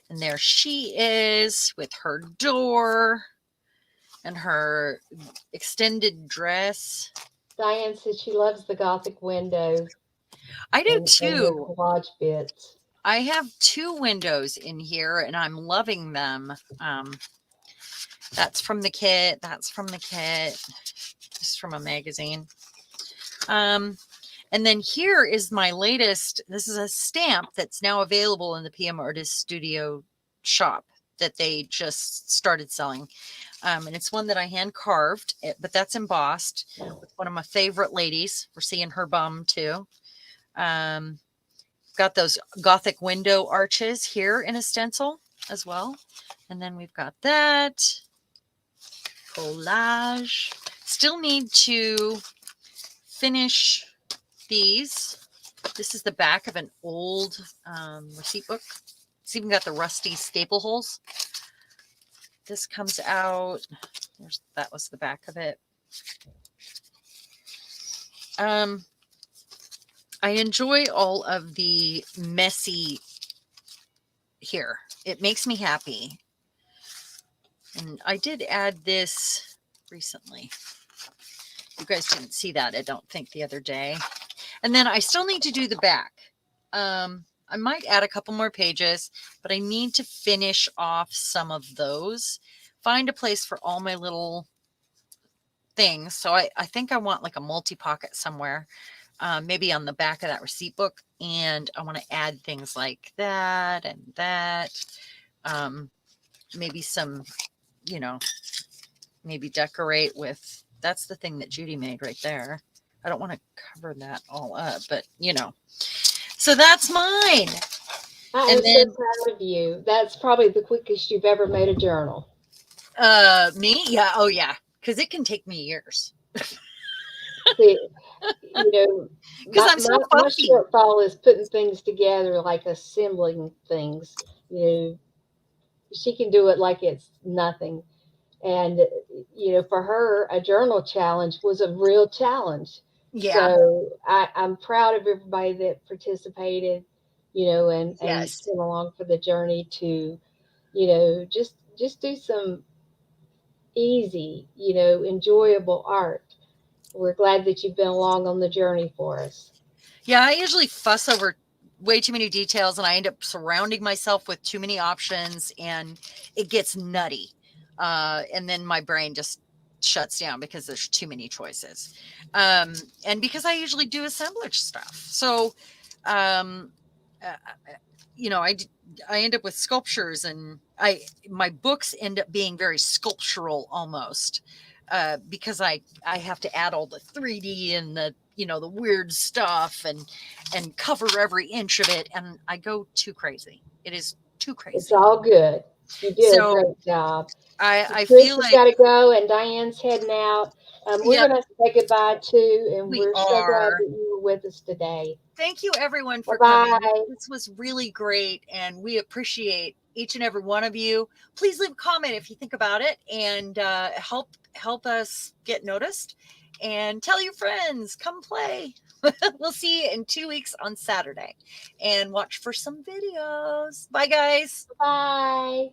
And there she is with her door and her extended dress. Diane says she loves the Gothic window. I do and the too. collage bits. I have 2 windows in here and I'm loving them. That's from the kit. That's from the kit. This is from a magazine. And then here is my latest. This is a stamp that's now available in the PM Artist Studio shop that they just started selling. And it's one that I hand carved, but that's embossed with one of my favorite ladies. We're seeing her bum too. Got those Gothic window arches here in a stencil as well. And then we've got that collage. Still need to finish these. This is the back of an old receipt book. It's even got the rusty staple holes. This comes out. That was the back of it. I enjoy all of the messy here. It makes me happy. And I did add this recently. You guys didn't see that, I don't think, the other day. And then I still need to do the back. I might add a couple more pages, but I need to finish off some of those. Find a place for all my little things. So I think I want like a multi-pocket somewhere. Maybe on the back of that receipt book. And I want to add things like that and that. Maybe some, you know, maybe decorate with, that's the thing that Judy made right there. I don't want to cover that all up, but you know. So that's mine. I am so proud of you. That's probably the quickest you've ever made a journal. Me? Yeah. Oh yeah. Because it can take me years. See, you know, because I'm so my fussy. shortfall is putting things together, like assembling things. You know, she can do it like it's nothing. And, you know, for her, a journal challenge was a real challenge. Yeah. So I'm proud of everybody that participated, you know, and Yes. came along for the journey to, you know, just do some easy, you know, enjoyable art. We're glad that you've been along on the journey for us. Yeah, I usually fuss over way too many details and I end up surrounding myself with too many options and it gets nutty. And then my brain just shuts down because there's too many choices. And because I usually do assemblage stuff. So, um, uh, you know, I end up with sculptures and my books end up being very sculptural almost. Because I have to add all the 3D and the, you know, the weird stuff and cover every inch of it, and I go too crazy. It is too crazy. It's all good. You did a So great job. I Chris feel has like got to go, and Diane's heading out. We're yep, going to say goodbye too, and we we're so glad are. that you were with us today. Thank you everyone Bye for coming. bye. This was really great and we appreciate each and every one of you. Please leave a comment if you think about it and help us get noticed and tell your friends, come play. We'll see you in 2 weeks on Saturday and watch for some videos. Bye guys. Bye.